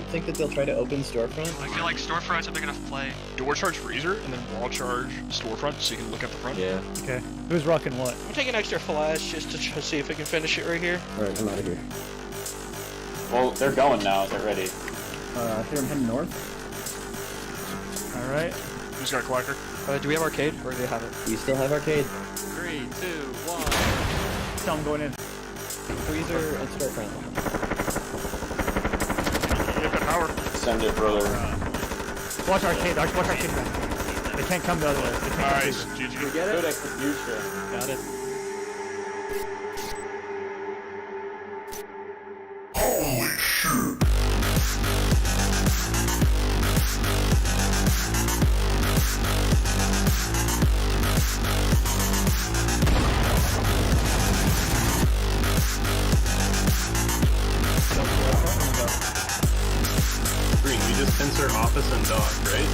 think that they'll try to open storefront. I feel like storefront's a big enough play. Door charge freezer and then wall charge storefront so you can look at the front. Yeah. Okay. Who's rocking what? I'm taking extra flash just to see if I can finish it right here. Alright, I'm out of here. Well, they're going now. They're ready. Here I'm heading north. All right. Who's got Clacker? Do we have arcade or do they have it? We still have arcade. 3, 2, 1. Tell them going in. Freezer and storefront. Get that power. Send it, brother. Watch arcade. Watch arcade back. They can't come the other way. They can't come Nice. through. GG. Good execution. Got it. Green, we just censor office and dog, right?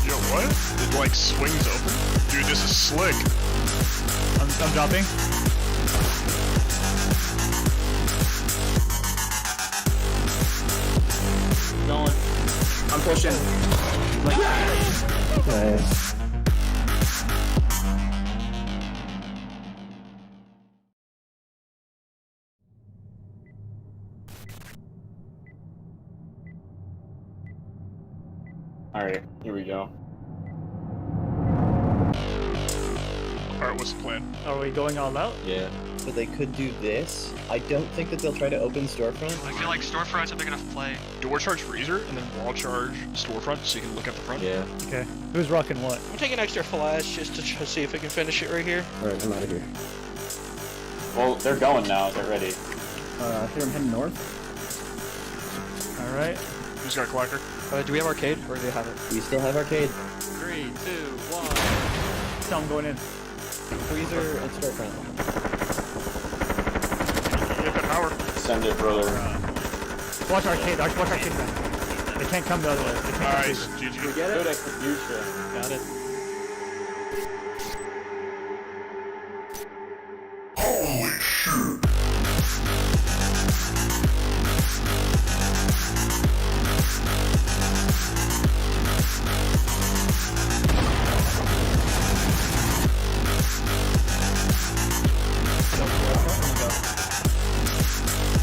Yo, what? It like swings open? Dude, this is slick. I'm dropping. Going. I'm pushing. Nice. Alright, here we go. Alright, what's the plan? Are we going all out? Yeah. So they could do this. I don't think that they'll try to open storefront. I feel like storefront's a big enough play. Door charge freezer and then wall charge storefront so you can look at the front. Yeah. Okay. Who's rocking what? I'm taking extra flash just to see if I can finish it right here. Alright, I'm out of here. Well, they're going now. They're ready. Here I'm heading north. All right. Who's got Clacker? Do we have arcade or do they have it? We still have arcade. 3, 2, 1. Tell them going in. Freezer and storefront. Get that power. Send it, brother. Watch arcade. Watch arcade back. They can't come the other way. They can't come Nice. through. GG. Good execution. Got it.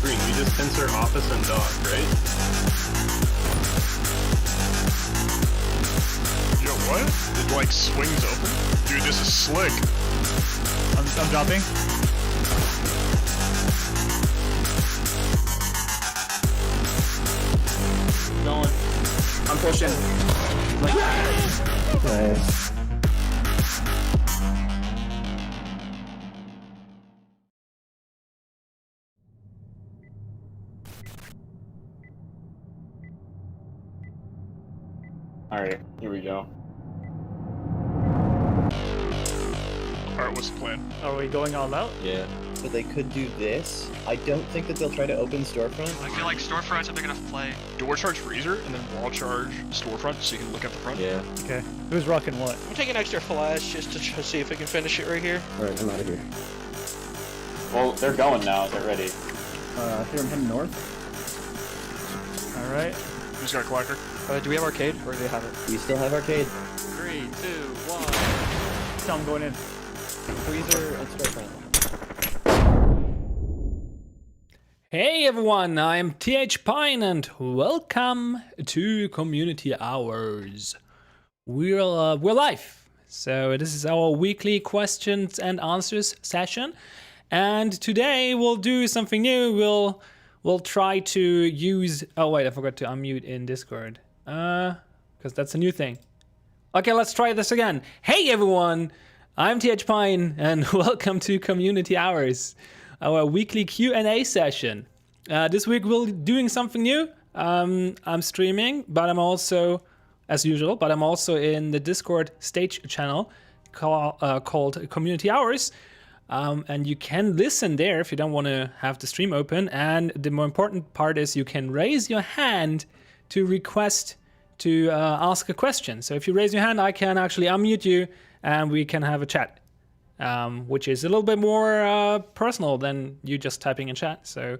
Green, we just censor office and dog, right? Yo, what? It like swings open? Dude, this is slick. I'm dropping. Going. I'm pushing. Nice. Alright, here we go. Alright, what's the plan? Are we going all out? Yeah. So they could do this. I don't think that they'll try to open storefront. I feel like storefront's a big enough play. Door charge freezer and then wall charge storefront so you can look at the front. Yeah. Okay. Who's rocking what? I'm taking extra flash just to see if I can finish it right here. Alright, I'm out of here. Well, they're going now. They're ready. Here I'm heading north. All right. Who's got Clacker? Do we have arcade or do they have it? We still have arcade. 3, 2, 1. Tell them going in. Freezer and storefront. Hey everyone, I'm TH Pine and welcome to Community Hours. We're live, so this is our weekly questions and answers session, and today we'll do something new. We'll try to use. Oh wait, I forgot to unmute in Discord, because that's a new thing. Okay, let's try this again. Hey everyone, I'm TH Pine and welcome to Community Hours, our weekly Q&A session. This week we're doing something new. I'm streaming, but I'm also, as usual, I'm also in the Discord stage channel called Community Hours. And you can listen there if you don't want to have the stream open. And the more important part is you can raise your hand to request to ask a question. So if you raise your hand, I can actually unmute you and we can have a chat. which is a little bit more personal than you just typing in chat. So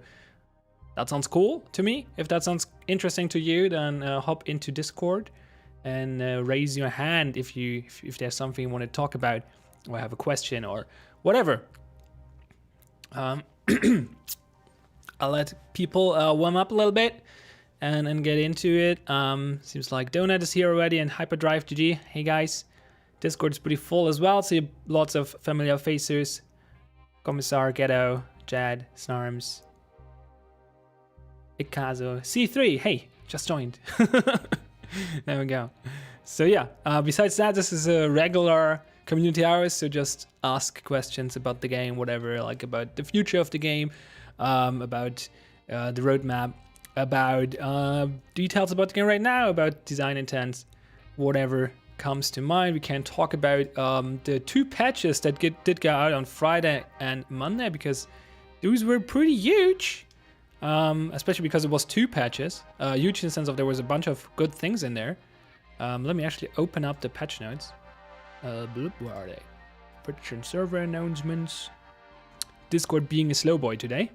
that sounds cool to me. If that sounds interesting to you, then hop into Discord and raise your hand if there's something you want to talk about or have a question or whatever. I'll let people warm up a little bit and get into it. Seems like Donut is here already and Hyperdrive GG. Hey guys, Discord is pretty full as well. See lots of familiar faces. Commissar, Ghetto, Jad, Snarms, Ikazo, C3. Hey, just joined. There we go. So yeah, besides that, this is a regular community hours, so just ask questions about the game, whatever, like about the future of the game, about the roadmap, about details about the game right now, about design intents, whatever comes to mind. We can talk about the 2 patches that did go out on Friday and Monday, because those were pretty huge, especially because it was 2 patches. Huge in the sense of there was a bunch of good things in there. Let me actually open up the patch notes. Where are they? Patch and server announcements. Discord being a slow boy today.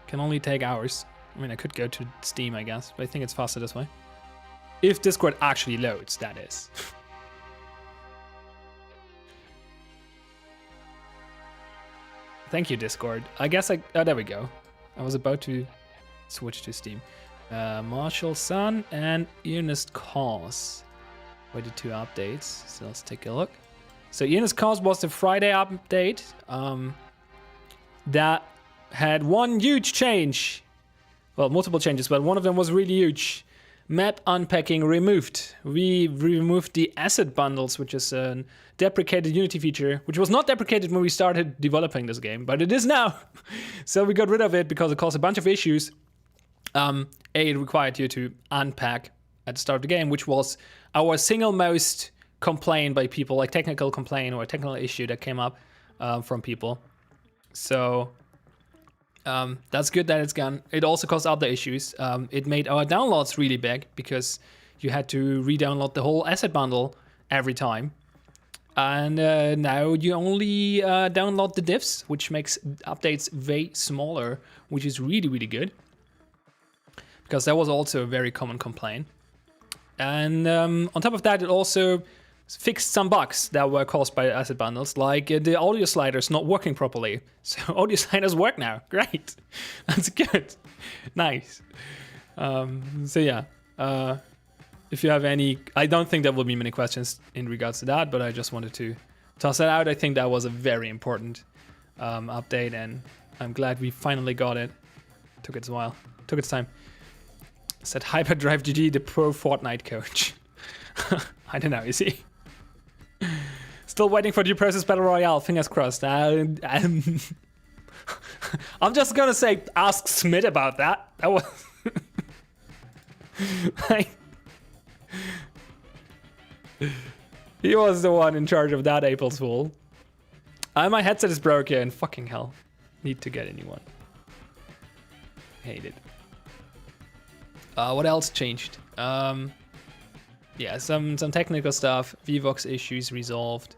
Can only take hours. I mean, I could go to Steam, I guess, but I think it's faster this way. If Discord actually loads, that is. Thank you, Discord. I guess oh, there we go. I was about to switch to Steam. Marshall Sun and Earnest Cause were the 2 updates. So let's take a look. So Earnest Cause was the Friday update. That had one huge change. Well, multiple changes, but one of them was really huge. Map unpacking removed. We removed the asset bundles, which is a deprecated Unity feature, which was not deprecated when we started developing this game, but it is now. So we got rid of it because it caused a bunch of issues. It required you to unpack at the start of the game, which was our single most complaint by people, like technical complaint or a technical issue that came up from people. So that's good that it's gone. It also caused other issues. It made our downloads really big because you had to re-download the whole asset bundle every time. And now you only download the diffs, which makes updates way smaller, which is really, really good. Because that was also a very common complaint. And on top of that, it also fixed some bugs that were caused by asset bundles, like the audio sliders not working properly. So audio sliders work now. Great. That's good. Nice. So yeah, if you have any, I don't think there will be many questions in regards to that, but I just wanted to toss that out. I think that was a very important update, and I'm glad we finally got it. Took its while. Took its time. Said Hyperdrive GG, the pro Fortnite coach. I don't know, is he? Still waiting for the Process Battle Royale, fingers crossed. I'm just gonna say, ask Smith about that. That was... like... He was the one in charge of that April Fool. My headset is broken, fucking hell. Need to get a new one. Hate it. What else changed? Yeah, some technical stuff. Vvox issues resolved.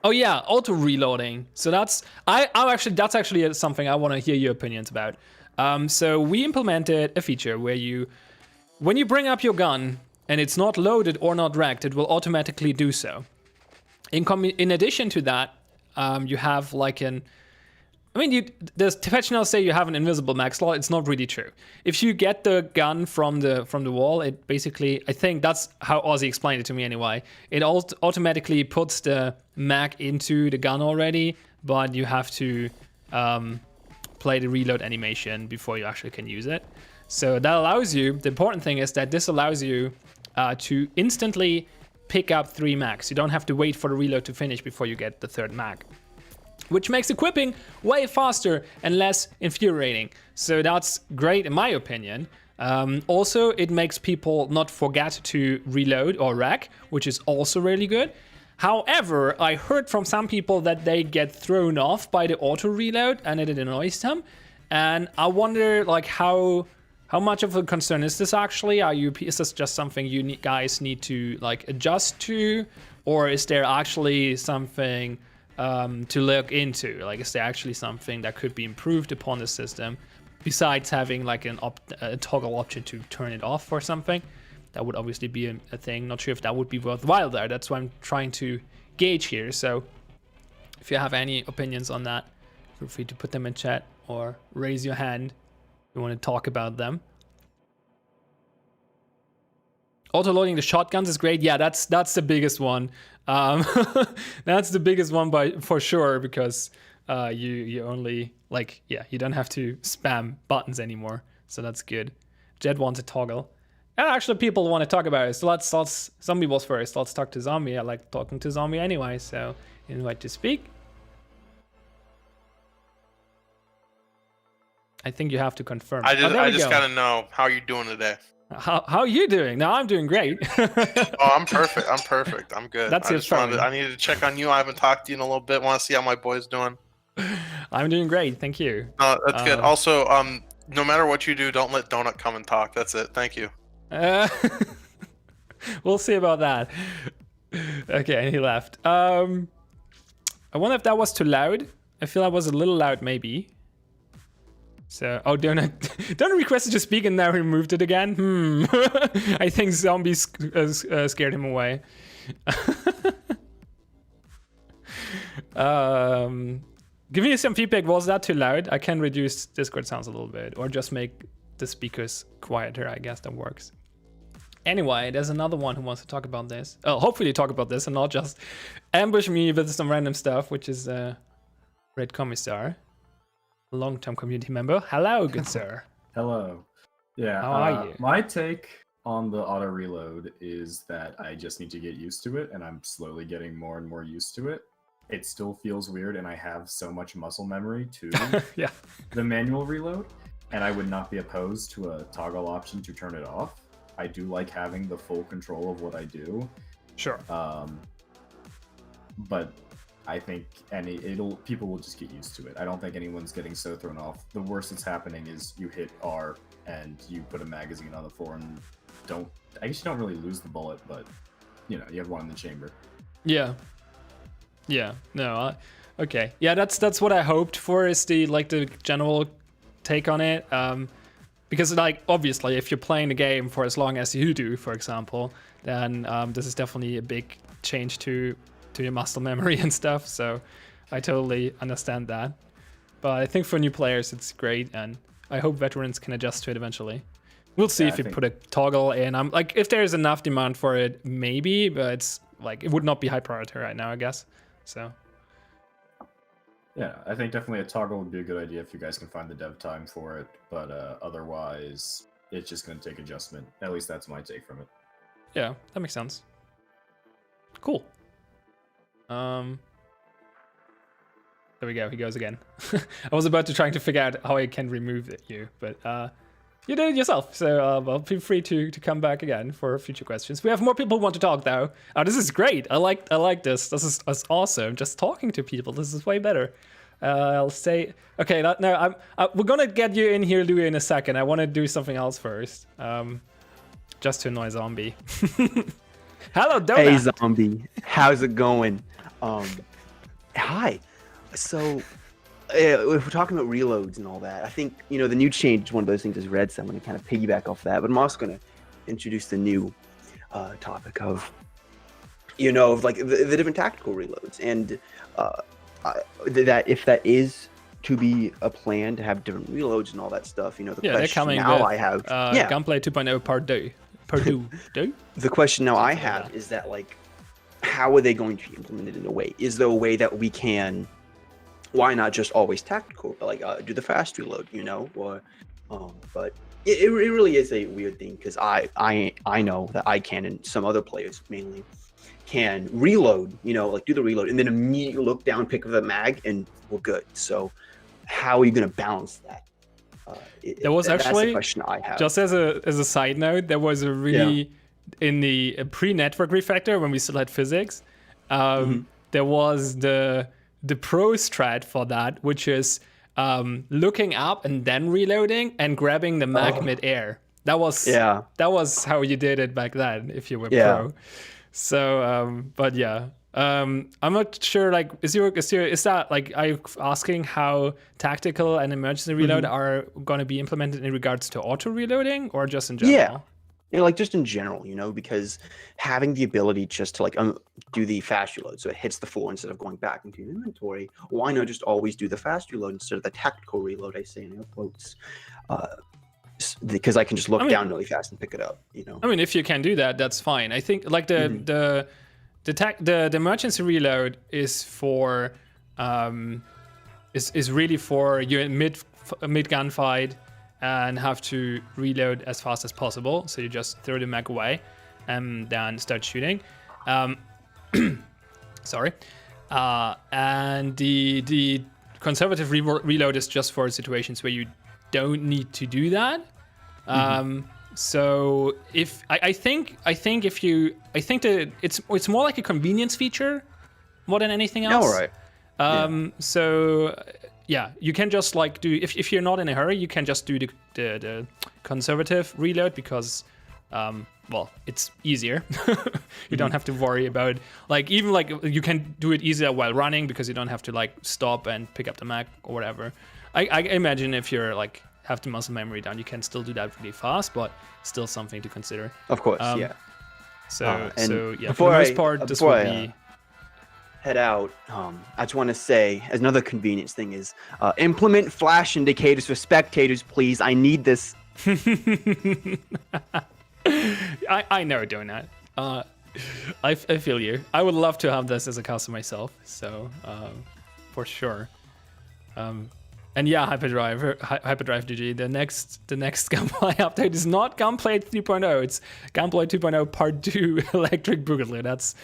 Oh yeah, auto reloading. So that's that's actually something I want to hear your opinions about. So we implemented a feature where when you bring up your gun and it's not loaded or not racked, it will automatically do so. In addition to that, you have like the patch notes say you have an invisible mag slot. It's not really true. If you get the gun from the wall, it basically, I think that's how Ozzy explained it to me anyway. It automatically puts the mag into the gun already, but you have to play the reload animation before you actually can use it. So that allows you, the important thing is that this allows you to instantly pick up 3 mags. You don't have to wait for the reload to finish before you get the 3rd mag, which makes equipping way faster and less infuriating. So that's great in my opinion. Also, it makes people not forget to reload or rack, which is also really good. However, I heard from some people that they get thrown off by the auto reload and it annoys them. And I wonder like how much of a concern is this actually? Is this just something you guys need to like adjust to? Or is there actually something to look into. Like, is there actually something that could be improved upon the system besides having like a toggle option to turn it off or something? That would obviously be a thing. Not sure if that would be worthwhile there. That's what I'm trying to gauge here. So if you have any opinions on that, feel free to put them in chat or raise your hand if you want to talk about them. Auto-loading the shotguns is great. Yeah, that's the biggest one. That's the biggest one for sure, because you only you don't have to spam buttons anymore. So that's good. Jed wants a toggle. And actually, people want to talk about it. So let's Zombie was first. Let's talk to Zombie. I like talking to Zombie anyway. So invite to speak. I think you have to confirm. I just gotta know how you're doing today. How are you doing? No, I'm doing great. Oh, I'm perfect. I'm good. That's I needed to check on you. I haven't talked to you in a little bit. Want to see how my boy's doing. I'm doing great. Thank you. That's good. Also, no matter what you do, don't let Donut come and talk. That's it. Thank you. We'll see about that. Okay, and he left. I wonder if that was too loud. I feel I was a little loud, maybe. So, Donut requested to speak and now removed it again. I think Zombies scared him away. Give me some feedback. Was that too loud? I can reduce Discord sounds a little bit, or just make the speakers quieter. I guess that works. Anyway, there's another one who wants to talk about this. Hopefully talk about this and not just ambush me with some random stuff, which is Red Commissar, long-term community member. Hello, good sir. Hello. Yeah. How are you? My take on the auto reload is that I just need to get used to it, and I'm slowly getting more and more used to it. It still feels weird, and I have so much muscle memory to yeah. the manual reload, and I would not be opposed to a toggle option to turn it off. I do like having the full control of what I do. Sure. But I think people will just get used to it. I don't think anyone's getting so thrown off. The worst that's happening is you hit R and you put a magazine on the floor and I guess you don't really lose the bullet, but you have one in the chamber. Yeah. No. Okay. Yeah, that's what I hoped for, is the general take on it. Because obviously, if you're playing the game for as long as you do, for example, then this is definitely a big change to your muscle memory and stuff. So I totally understand that. But I think for new players, it's great, and I hope veterans can adjust to it eventually. We'll see if you put a toggle in. If there's enough demand for it, maybe, but it's it would not be high priority right now, I guess. So. Yeah, I think definitely a toggle would be a good idea if you guys can find the dev time for it, but otherwise, it's just going to take adjustment. At least that's my take from it. Yeah, that makes sense. Cool. There we go, he goes again. I was about to try to figure out how I can remove you, but you did it yourself, so feel free to come back again for future questions. We have more people who want to talk, though. Oh, this is great. I like this. This is awesome. Just talking to people. This is way better. I'll say... Okay, no, we're gonna get you in here, Louis, in a second. I want to do something else first. Just to annoy Zombie. Hello, Donut. Hey, Zombie. How's it going? Hi. So... if we're talking about reloads and all that, I think, the new change is one of those things as Red, so I'm going to kind of piggyback off that. But I'm also going to introduce the new topic of, the different tactical reloads. And that if that is to be a plan to have different reloads and all that stuff, the question now I have... Gunplay 2.0 part 2. The question now I have is that, how are they going to implement it in a way? Is there a way that we can... Why not just always tactical, do the fast reload, or but it really is a weird thing, because I know that I can, and some other players mainly can reload, do the reload and then immediately look down, pick up the mag, and we're good. So how are you going to balance that? There was that's actually the question I have. Just as a side note, there was a really in the pre-network refactor when we still had physics, there was the pro strat for that, which is looking up and then reloading and grabbing the mag mid-air. That was how you did it back then if you were pro. So, but yeah, I'm not sure. Like, is that like, are you asking how tactical and emergency reload are going to be implemented in regards to auto reloading, or just in general? Yeah. You know, like just in general, you know, because having the ability just to like do the fast reload, so it hits the floor instead of going back into your inventory. Why not just always do the fast reload instead of the tactical reload? I say in air quotes, because I can just look down really fast and pick it up. You know. I mean, if you can do that, that's fine. I think like the emergency reload is for is really for you in mid gunfight and have to reload as fast as possible. So you just throw the mag away and then start shooting. Sorry. And the conservative reload is just for situations where you don't need to do that. So if I think that it's more like a convenience feature more than anything else. All right. So yeah, you can just like do if you're not in a hurry, you can just do the conservative reload because well, it's easier. You don't have to worry about like even like you can do it easier while running because you don't have to like stop and pick up the mag or whatever. I imagine if you're like have the muscle memory down, you can still do that really fast, but still something to consider. Of course, yeah. So yeah, for the most part, this would be. Head out. I just want to say, as another convenience thing is, implement flash indicators for spectators, please. I need this. I know doing that. I feel you. I would love to have this as a custom myself. So for sure. And yeah, Hyperdrive GG. The next Gunplay update is not Gunplay 3.0. It's Gunplay 2.0 Part 2 Electric Boogaloo. That's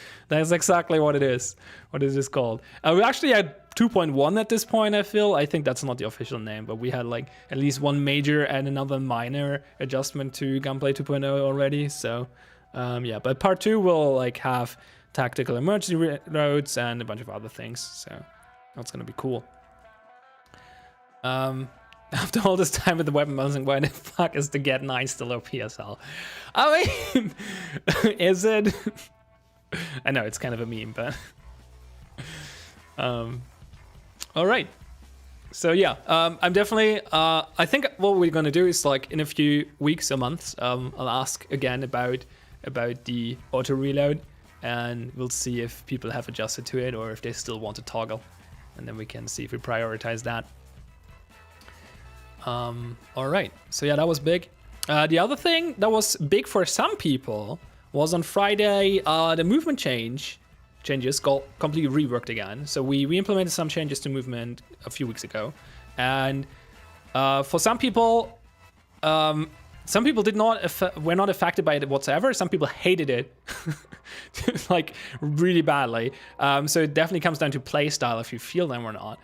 exactly what it is. What it is called. We actually had 2.1 at this point. I think that's not the official name, but we had like at least one major and another minor adjustment to Gunplay 2.0 already. So yeah, but Part 2 will like have tactical emergency roads and a bunch of other things. So that's gonna be cool. After all this time with the weapon balancing, why the fuck is the Get 9 still OPSL? I mean, is it? I know it's kind of a meme, but all right. So yeah, I'm definitely. I think what we're gonna do is like in a few weeks or months, I'll ask again about the auto reload, and we'll see if people have adjusted to it or if they still want to toggle, and then we can see if we prioritize that. All right, so yeah, that was big. The other thing that was big for some people was on Friday, the movement changes got completely reworked again. So we implemented some changes to movement a few weeks ago, and for some people were not affected by it whatsoever. Some people hated it, like really badly. So it definitely comes down to play style if you feel them or not.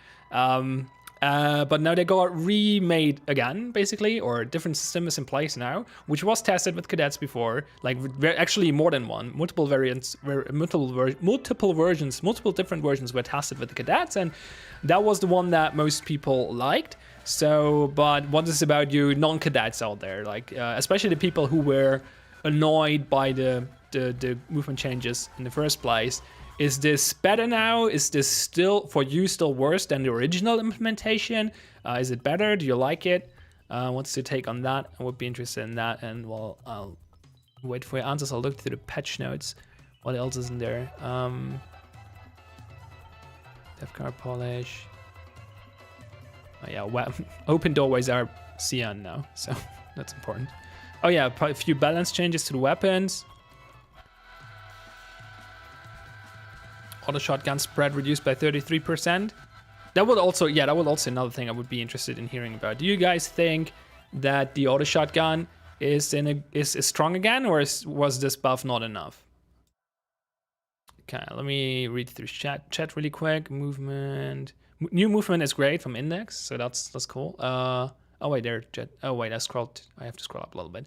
But now they got remade again, basically, or a different system is in place now, which was tested with cadets before, like actually more than one, multiple variants, multiple different versions were tested with the cadets, and that was the one that most people liked. So, but what is about you non-cadets out there, like especially the people who were annoyed by the movement changes in the first place? Is this better now? Is this still worse than the original implementation? Is it better? Do you like it? What's your take on that? I would be interested in that. And well, I'll wait for your answers. I'll look through the patch notes. What else is in there? Death card polish. Oh yeah, open doorways are cyan now, so that's important. Oh yeah, a few balance changes to the weapons. Auto shotgun spread reduced by 33%. That would also another thing I would be interested in hearing about. Do you guys think that the auto shotgun is strong again, or was this buff not enough? Okay, let me read through chat really quick. Movement, new movement is great from Index, so that's cool. Oh wait, there, chat. Oh wait, I have to scroll up a little bit.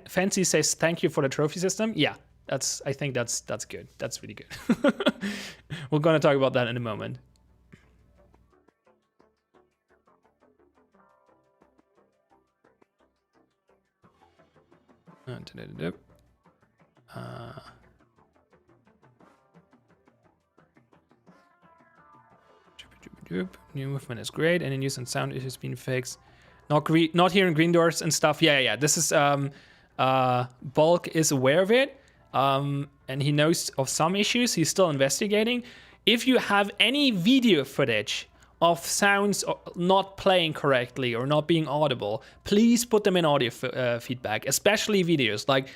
Fancy says thank you for the trophy system. Yeah, I think that's good. That's really good. We're gonna talk about that in a moment. New movement is great. Any news on sound issues being fixed? Not hearing green doors and stuff. Yeah. This is Bulk is aware of it, and he knows of some issues. He's still investigating. If you have any video footage of sounds not playing correctly or not being audible, please put them in audio feedback, especially videos. Like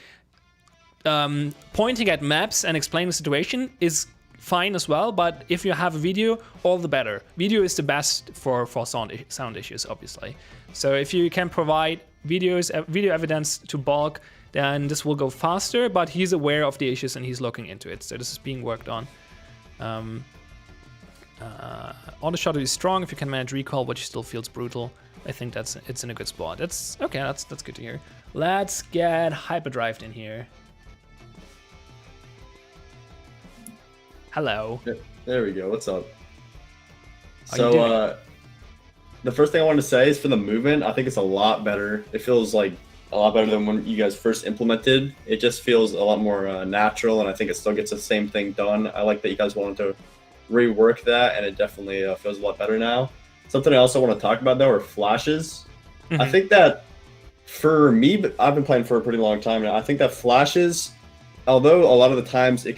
pointing at maps and explaining the situation is fine as well, but if you have a video, all the better. Video is the best for sound issues, obviously. So if you can provide video evidence to Bulk, then this will go faster, but he's aware of the issues and he's looking into it. So this is being worked on. Auto shuttle is strong if you can manage recall, which still feels brutal. I think it's in a good spot. That's okay. That's good to hear. Let's get hyperdrived in here. Hello. There we go. What's up? So the first thing I wanted to say is for the movement, I think it's a lot better. It feels like a lot better than when you guys first implemented. It just feels a lot more natural, and I think it still gets the same thing done. I like that you guys wanted to rework that, and it definitely feels a lot better now. Something I also want to talk about though are flashes. I think that for me, but I've been playing for a pretty long time now. I think that flashes, although a lot of the times you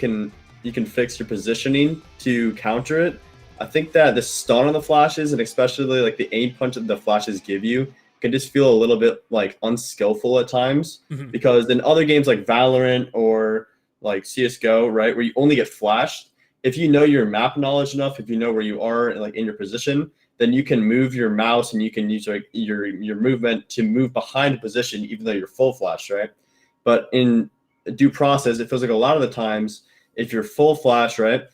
can fix your positioning to counter it, I think that the stun on the flashes, and especially like the aim punch that the flashes give you, can just feel a little bit like unskillful at times. Because in other games like Valorant or like CSGO, right, where you only get flashed, if you know your map knowledge enough, if you know where you are like in your position, then you can move your mouse and you can use like your movement to move behind a position, even though you're full flash, right? But in due process, it feels like a lot of the times, if you're full flash, right,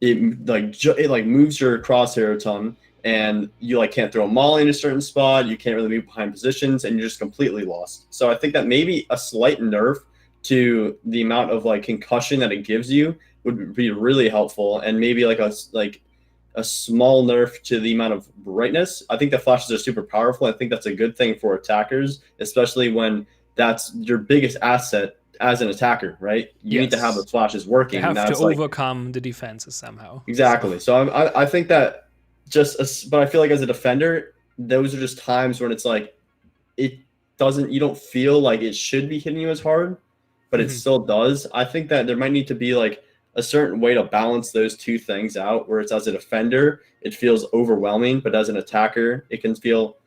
it moves your crosshair a ton, and you like can't throw a molly in a certain spot, you can't really move behind positions, and you're just completely lost. So I think that maybe a slight nerf to the amount of like concussion that it gives you would be really helpful, and maybe like a small nerf to the amount of brightness. I think the flashes are super powerful. I think that's a good thing for attackers, especially when that's your biggest asset as an attacker, right? You need to have the flashes working. You have to overcome the defenses somehow. Exactly. So I think that but I feel like as a defender, those are just times when it's like you don't feel like it should be hitting you as hard, but it still does. I think that there might need to be like a certain way to balance those two things out, where it's as a defender, it feels overwhelming, but as an attacker, it can feel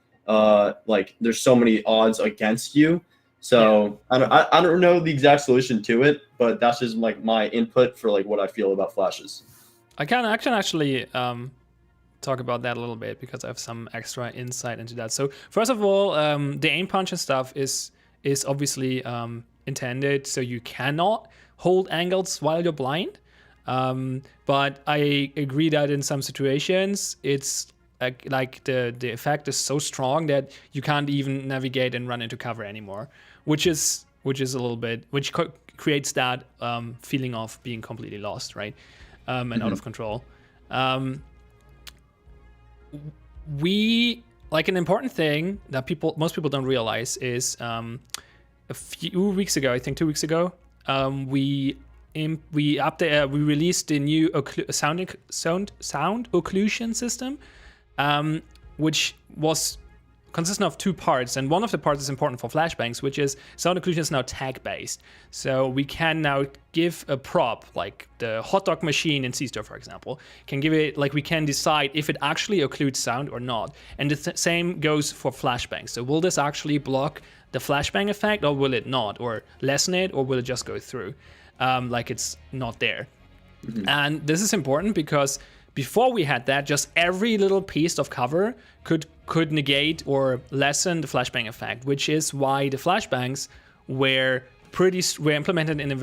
like there's so many odds against you. So yeah. I don't know the exact solution to it, but that's just like my input for like what I feel about flashes. I can actually talk about that a little bit because I have some extra insight into that. So first of all, the aim punch and stuff is obviously intended so you cannot hold angles while you're blind. But I agree that in some situations it's like the effect is so strong that you can't even navigate and run into cover anymore, which is a little bit, which creates that feeling of being completely lost, right? And out of control. We like an important thing that most people don't realize is a few weeks ago, I think 2 weeks ago, we released the new sound occlusion system, which was consistent of two parts, and one of the parts is important for flashbangs, which is sound occlusion is now tag based. So we can now give a prop, like the hot dog machine in C-Store, for example, can give it, like we can decide if it actually occludes sound or not. And the same goes for flashbangs. So will this actually block the flashbang effect, or will it not, or lessen it, or will it just go through like it's not there? And this is important because before we had that, just every little piece of cover could negate or lessen the flashbang effect, which is why the flashbangs were implemented in a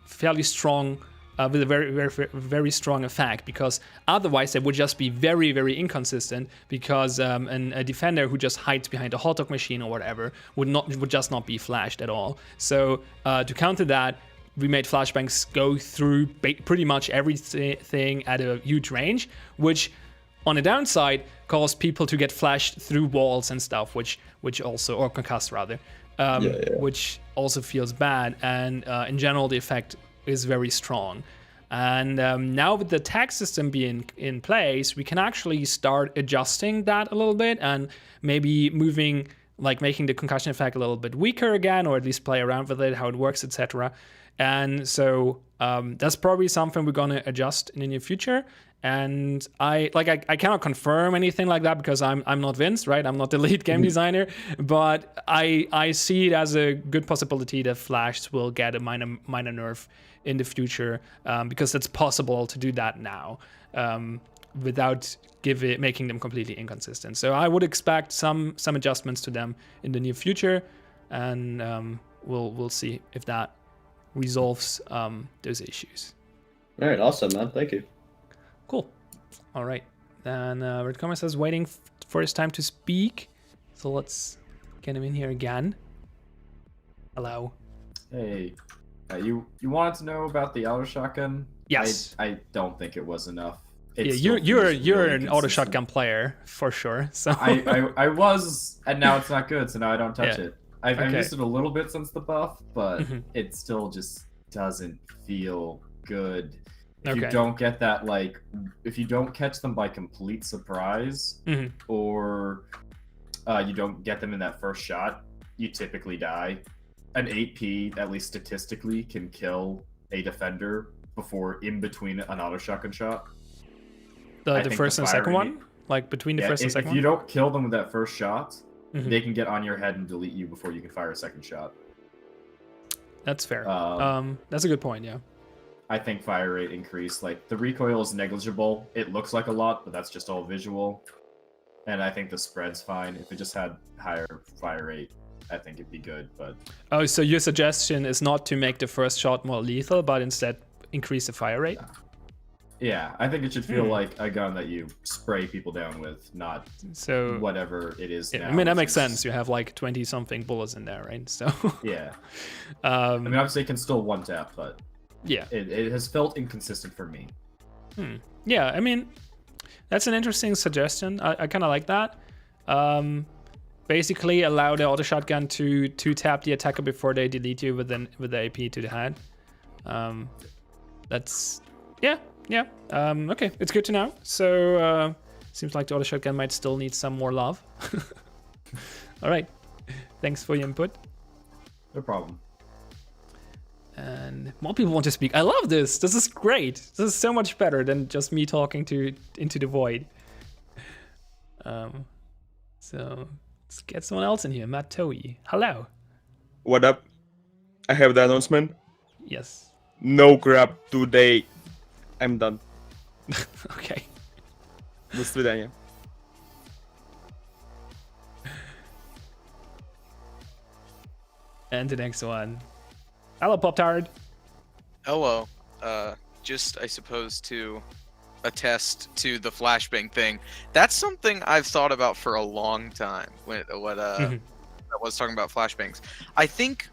fairly strong, with a very strong effect, because otherwise they would just be very, very inconsistent, because a defender who just hides behind a hot dog machine or whatever would just not be flashed at all. So to counter that, we made flashbangs go through pretty much everything at a huge range, which on the downside caused people to get flashed through walls and stuff, which also, or concussed rather, which also feels bad. And in general, the effect is very strong. And now with the tag system being in place, we can actually start adjusting that a little bit and maybe making the concussion effect a little bit weaker again, or at least play around with it, how it works, etc. And so that's probably something we're gonna adjust in the near future. And I cannot confirm anything like that because I'm not Vince, right? I'm not the lead game designer, but I see it as a good possibility that Flash will get a minor nerf in the future, because it's possible to do that now without making them completely inconsistent. So I would expect some adjustments to them in the near future, and we'll see if that resolves those issues. All right, awesome, man. Thank you. Cool. All right. Then Red Comet says waiting for his time to speak. So let's get him in here again. Hello. Hey. You wanted to know about the auto shotgun? Yes. I don't think it was enough. You're really an auto shotgun player for sure. So I was, and now it's not good. So now I don't touch it. I've Okay. used it a little bit since the buff, but it still just doesn't feel good. If you don't get that, if you don't catch them by complete surprise, or you don't get them in that first shot, you typically die. An 8P, at least statistically, can kill a defender in between an auto shotgun shot. The first and second one? Like between the first and second one? If you don't kill them with that first shot, they can get on your head and delete you before you can fire a second shot. That's fair. That's a good point, yeah. I think fire rate increase. The recoil is negligible. It looks like a lot, but that's just all visual. And I think the spread's fine. If it just had higher fire rate, I think it'd be good, but... Oh, so your suggestion is not to make the first shot more lethal, but instead increase the fire rate? Yeah, I think it should feel like a gun that you spray people down with, not whatever it is now. I mean, that makes sense. You have 20-something bullets in there, right? So yeah. I mean, obviously it can still one-tap, but yeah, it has felt inconsistent for me. Yeah, I mean, that's an interesting suggestion. I kind of like that. Basically allow the auto shotgun to tap the attacker before they delete you with the AP to the head. That's yeah. Okay, it's good to know. So seems like the auto shotgun might still need some more love. All right, thanks for your input. No problem. And more people want to speak. I love this. This is great. This is so much better than just me talking into the void. So let's get someone else in here. Matt Toey. Hello. What up? I have the announcement. Yes. No grab today. I'm done. Okay. До свидания. And the next one. Hello, Pop-Tart. Hello. Just, I suppose, to attest to the flashbang thing. That's something I've thought about for a long time. I was talking about flashbangs. I think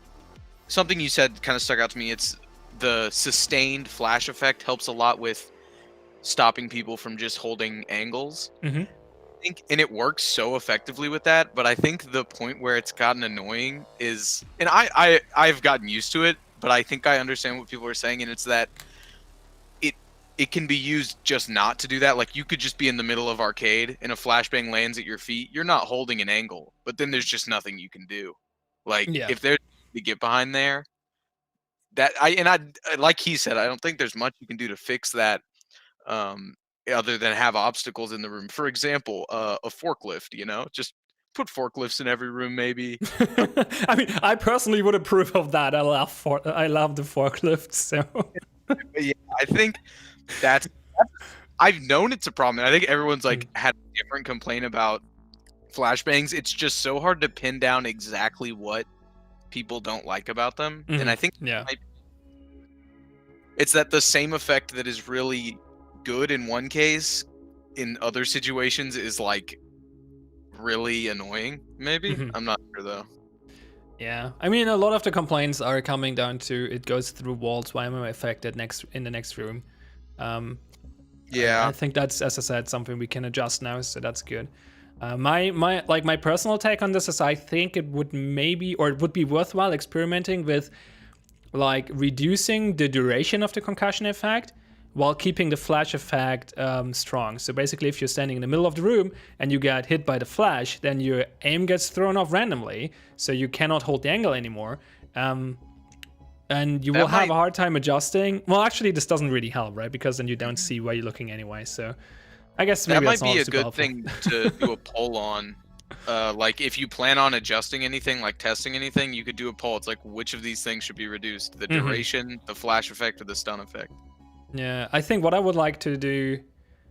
something you said kind of stuck out to me. It's the sustained flash effect helps a lot with stopping people from just holding angles. I think, and it works so effectively with that. But I think the point where it's gotten annoying is, and I've gotten used to it, but I think I understand what people are saying, and it's that it can be used just not to do that. Like, you could just be in the middle of arcade and a flashbang lands at your feet. You're not holding an angle, but then there's just nothing you can do. Like, if there's to get behind there, like he said, I don't think there's much you can do to fix that, other than have obstacles in the room. For example, a forklift, just put forklifts in every room, maybe. I mean, I personally would approve of that. I love the forklifts, so. Yeah, I think that's I've known it's a problem. And I think everyone's had a different complaint about flashbangs. It's just so hard to pin down exactly what people don't like about them. And I think it's that the same effect that is really good in one case, in other situations is really annoying, maybe. I'm not sure though. Yeah, I mean, a lot of the complaints are coming down to it goes through walls, YMO effect in the next room. I think that's, as I said, something we can adjust now, so that's good. My personal take on this is I think it would be worthwhile experimenting with like reducing the duration of the concussion effect while keeping the flash effect strong. So basically, if you're standing in the middle of the room and you get hit by the flash, then your aim gets thrown off randomly, so you cannot hold the angle anymore. And you will have a hard time adjusting. Well, actually, this doesn't really help, right? Because then you don't see where you're looking anyway. So I guess maybe that might be a super good helpful. thing to do a poll on. Like if you plan on adjusting anything, like testing anything, you could do a poll. It's like which of these things should be reduced: the duration, the flash effect, or the stun effect. Yeah, I think what I would like to do,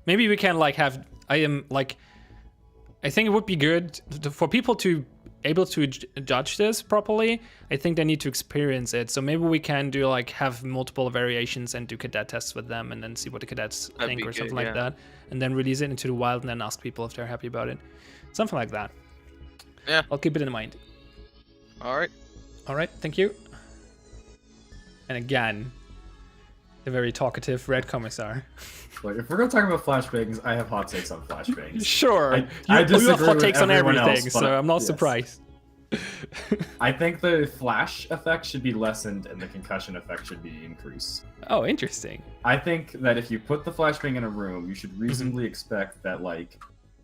maybe we can like have. I think it would be good for people to able to judge this properly. I think they need to experience it. So maybe we can do like have multiple variations and do cadet tests with them, and then see what the cadets think or something like that, and then release it into the wild and then ask people if they're happy about it. Something like that. Yeah. I'll keep it in mind. All right. All right. Thank you. And again, the very talkative Red Commissar. Look, if we're gonna talk about flashbangs, I have hot takes on flashbangs. Sure. I you disagree have hot with takes on everyone everything, else, so but I'm not yes. surprised. I think the flash effect should be lessened and the concussion effect should be increased. Oh, interesting. I think that if you put the flashbang in a room, you should reasonably expect that like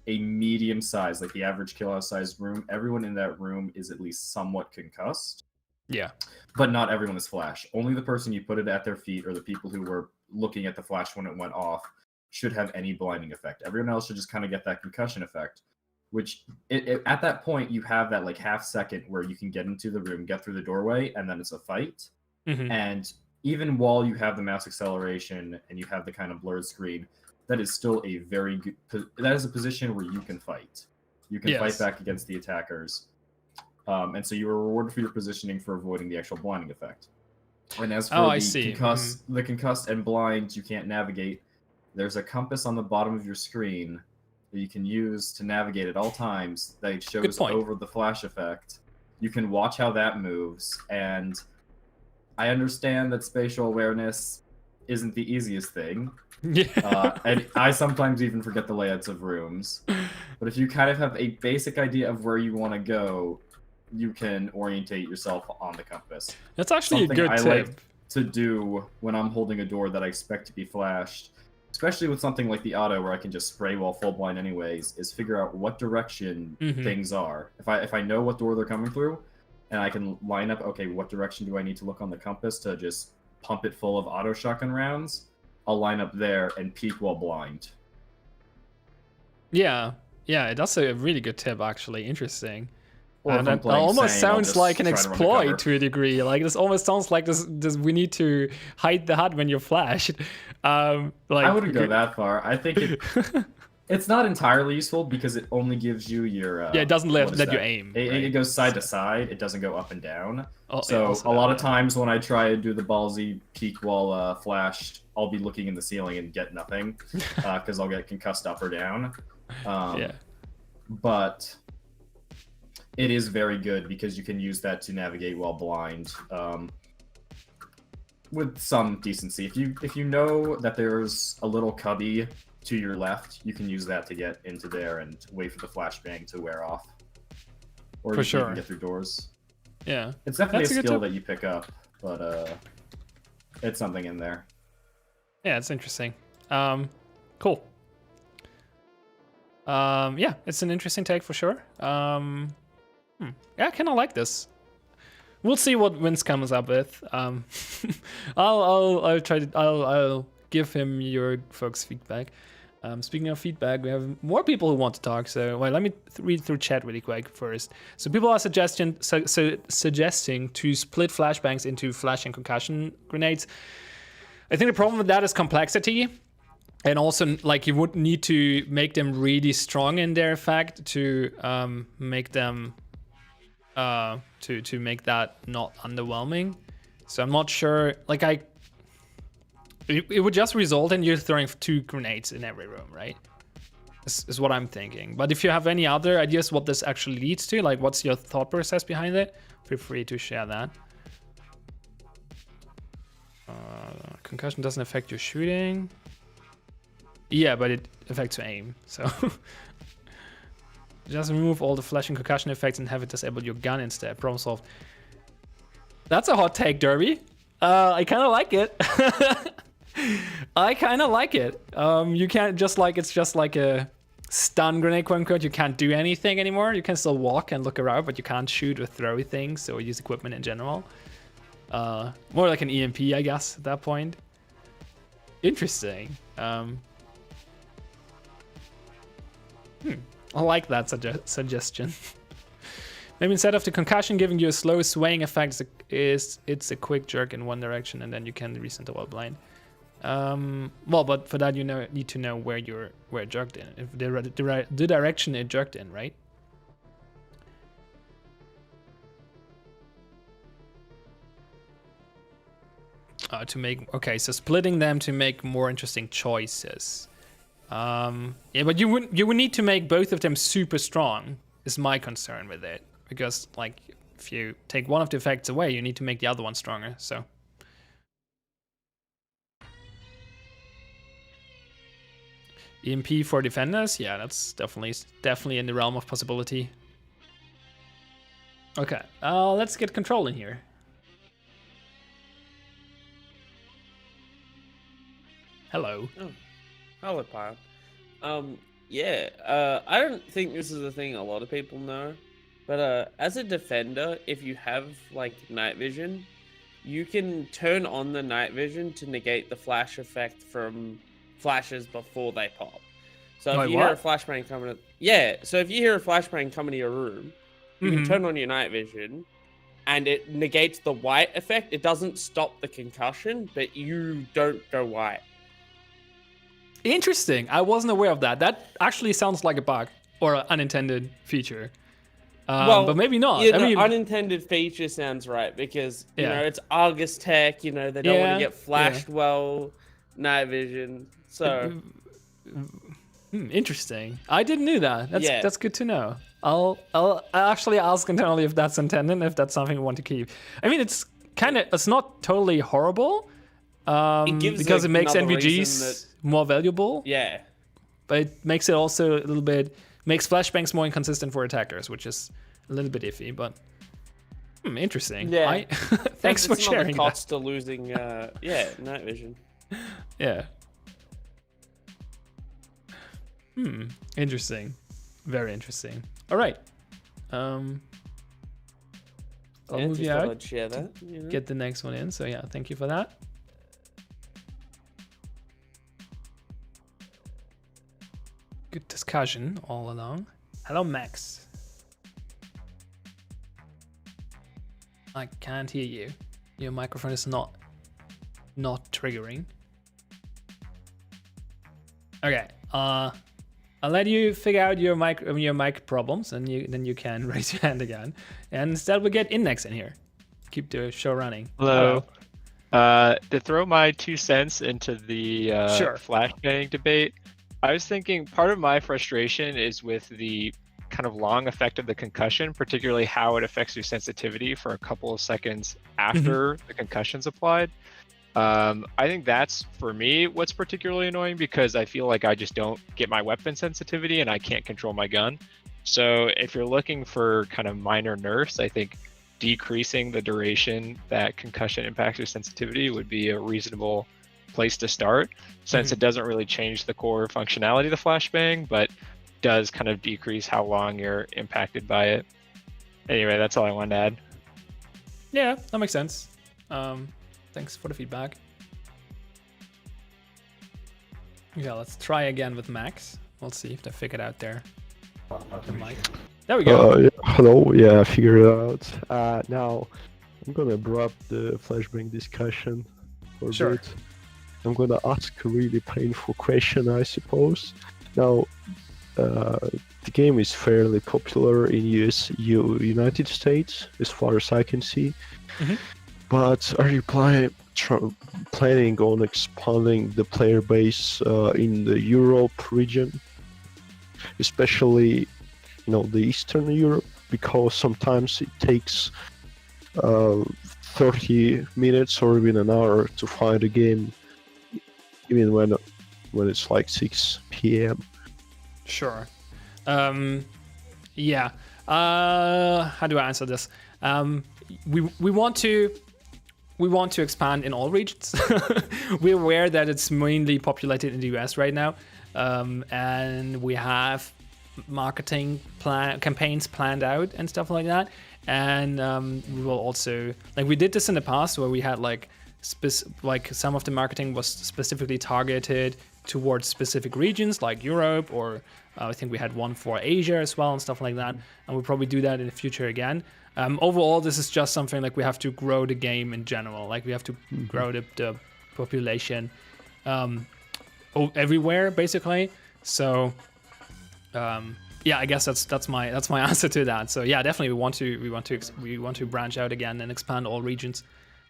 a medium size, like the average kill house sized room, everyone in that room is at least somewhat concussed. Yeah. But not everyone is flash. Only the person you put it at their feet or the people who were looking at the flash when it went off should have any blinding effect. Everyone else should just kind of get that concussion effect, which at that point you have that like half second where you can get into the room, get through the doorway, and then it's a fight. And even while you have the mouse acceleration and you have the kind of blurred screen, that is still a very good, that is a position where you can fight. You can fight back against the attackers. And so you are rewarded for your positioning for avoiding the actual blinding effect. And as for the concussed and blind, you can't navigate. There's a compass on the bottom of your screen that you can use to navigate at all times that shows over the flash effect. You can watch how that moves. And I understand that spatial awareness isn't the easiest thing. And I sometimes even forget the layouts of rooms. But if you kind of have a basic idea of where you want to go, you can orientate yourself on the compass. That's actually Something a good I tip. like to do when I'm holding a door that I expect to be flashed, especially with something like the auto where I can just spray while full blind anyways, is figure out what direction things are. If I know what door they're coming through, and I can line up, okay, what direction do I need to look on the compass to just pump it full of auto shotgun rounds, I'll line up there and peek while blind. Yeah, that's a really good tip, actually. Interesting. Or And that almost sounds like an exploit to a degree. Like this almost sounds like this we need to hide the HUD when you're flashed. Like I wouldn't go that far. I think it's not entirely useful because it only gives you your it doesn't let you aim. It goes side to side. It doesn't go up and down. Oh, So a lot of times when I try to do the ballsy peek while flashed, I'll be looking in the ceiling and get nothing because I'll get concussed up or down. But it is very good because you can use that to navigate while blind with some decency. If you know that there's a little cubby to your left, you can use that to get into there and wait for the flashbang to wear off. Or For you sure. can even get through doors. Yeah. It's definitely That's a good skill tip. that you pick up, but it's something in there. Yeah, it's interesting. Cool. Yeah, it's an interesting take for sure. Yeah, I kind of like this. We'll see what Vince comes up with. I'll try to. I'll give him your folks' feedback. Speaking of feedback, we have more people who want to talk. So, let me read through chat really quick first. So, people are suggesting to split flashbangs into flash and concussion grenades. I think the problem with that is complexity, and also like you would need to make them really strong in their effect to make them to make that not underwhelming. So I'm not sure. Like it would just result in you throwing 2 grenades in every room, right? Is what I'm thinking. But if you have any other ideas what this actually leads to, like what's your thought process behind it, feel free to share that. Concussion doesn't affect your shooting. Yeah, but it affects your aim. So Just remove all the flash and concussion effects and have it disable your gun instead. Problem solved. That's a hot take, Derby. I kind of like it. I kind of like it. You can't just like, it's just like a stun grenade, quote unquote. You can't do anything anymore. You can still walk and look around, but you can't shoot or throw things or use equipment in general. More like an EMP, I guess, at that point. Interesting. I like that suggestion. Maybe instead of the concussion giving you a slow swaying effect, it's a quick jerk in one direction, and then you can recenter while blind. Well, but for that you need to know where it jerked in. If the direction it jerked in, right? So splitting them to make more interesting choices. Yeah, but you would need to make both of them super strong. Is my concern with it, because like if you take one of the effects away, you need to make the other one stronger. So. EMP for defenders, yeah, that's definitely in the realm of possibility. Okay, let's get control in here. Hello. Oh, hello, Pyle. Yeah, I don't think this is a thing a lot of people know, but as a defender, if you have like night vision, you can turn on the night vision to negate the flash effect from flashes before they pop. So if you hear a flashbang coming, so if you hear a flashbang coming to your room, you can turn on your night vision, and it negates the white effect. It doesn't stop the concussion, but you don't go white. Interesting. I wasn't aware of that. That actually sounds like a bug or an unintended feature. Well, but maybe not. Yeah, I mean, unintended feature sounds right because you know it's Argus Tech. You know they don't want to get flashed well. Night vision. So interesting. I didn't know that. That's good to know. I'll actually ask internally if that's intended, if that's something we want to keep. I mean, it's not totally horrible. Because it makes NVGs more valuable. Yeah. But it makes it also a little bit, makes flashbangs more inconsistent for attackers, which is a little bit iffy, but interesting. Yeah. Thanks for sharing the cost to losing, night vision. Yeah. Interesting. Very interesting. All right. I'll move you out. Share that, Get the next one in. So yeah, thank you for that. Good discussion all along. Hello, Max. I can't hear you. Your microphone is not triggering. Okay. I'll let you figure out your mic problems, and then you can raise your hand again. And instead, we'll get Index in here. Keep the show running. Hello. To throw my 2 cents into the flashbang debate, I was thinking part of my frustration is with the kind of long effect of the concussion, particularly how it affects your sensitivity for a couple of seconds after the concussion's applied. I think that's, for me, what's particularly annoying, because I feel like I just don't get my weapon sensitivity and I can't control my gun. So if you're looking for kind of minor nerfs, I think decreasing the duration that concussion impacts your sensitivity would be a reasonable place to start, since it doesn't really change the core functionality of the flashbang, but does kind of decrease how long you're impacted by it. Anyway, that's all I wanted to add. Yeah, that makes sense. Thanks for the feedback. Yeah, let's try again with Max. We'll see if they figured out their mic. There we go. Hello, yeah, I figured it out. Now, I'm gonna drop the flashbang discussion for a bit. I'm gonna ask a really painful question, I suppose. Now, the game is fairly popular in United States, as far as I can see. But are you planning on expanding the player base in the Europe region, especially, the Eastern Europe? Because sometimes it takes 30 minutes or even an hour to find a game, even when it's like 6 p.m. Sure. Yeah. How do I answer this? We want to expand in all regions. We're aware that it's mainly populated in the US right now, and we have marketing campaigns planned out and stuff like that. And we will also, like, we did this in the past where we had like some of the marketing was specifically targeted towards specific regions like Europe, or I think we had one for Asia as well and stuff like that. And we'll probably do that in the future again. Overall, this is just something like we have to grow the game in general. Like we have to grow the population everywhere, basically. So yeah, I guess that's my answer to that. So yeah, definitely we want to branch out again and expand all regions.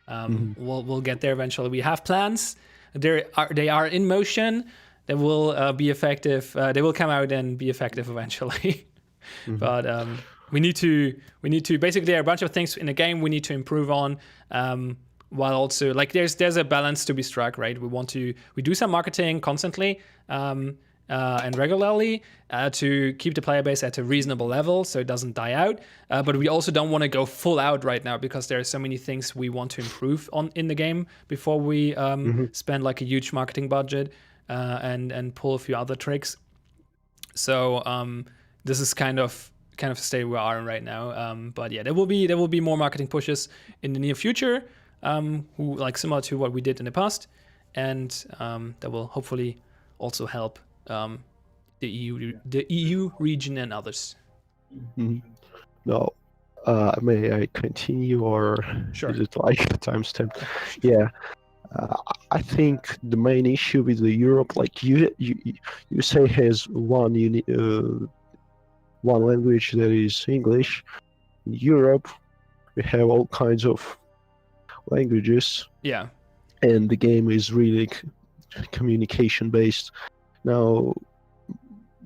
We'll get there eventually. We have plans. They are in motion. They will be effective. They will come out and be effective eventually. But we need to basically, there are a bunch of things in the game we need to improve on. While also, like, there's a balance to be struck, right? We do some marketing constantly and regularly to keep the player base at a reasonable level so it doesn't die out. But we also don't want to go full out right now because there are so many things we want to improve on in the game before we spend like a huge marketing budget and pull a few other tricks. So this is kind of the state we are in right now. But yeah, there will be more marketing pushes in the near future, who like similar to what we did in the past, and that will hopefully also help the EU region and others. Now, may I continue, or sure. Is it like a timestamp? Yeah. I think the main issue with the Europe, like you say, has one language that is English. In Europe, we have all kinds of languages. Yeah. And the game is really communication based. Now,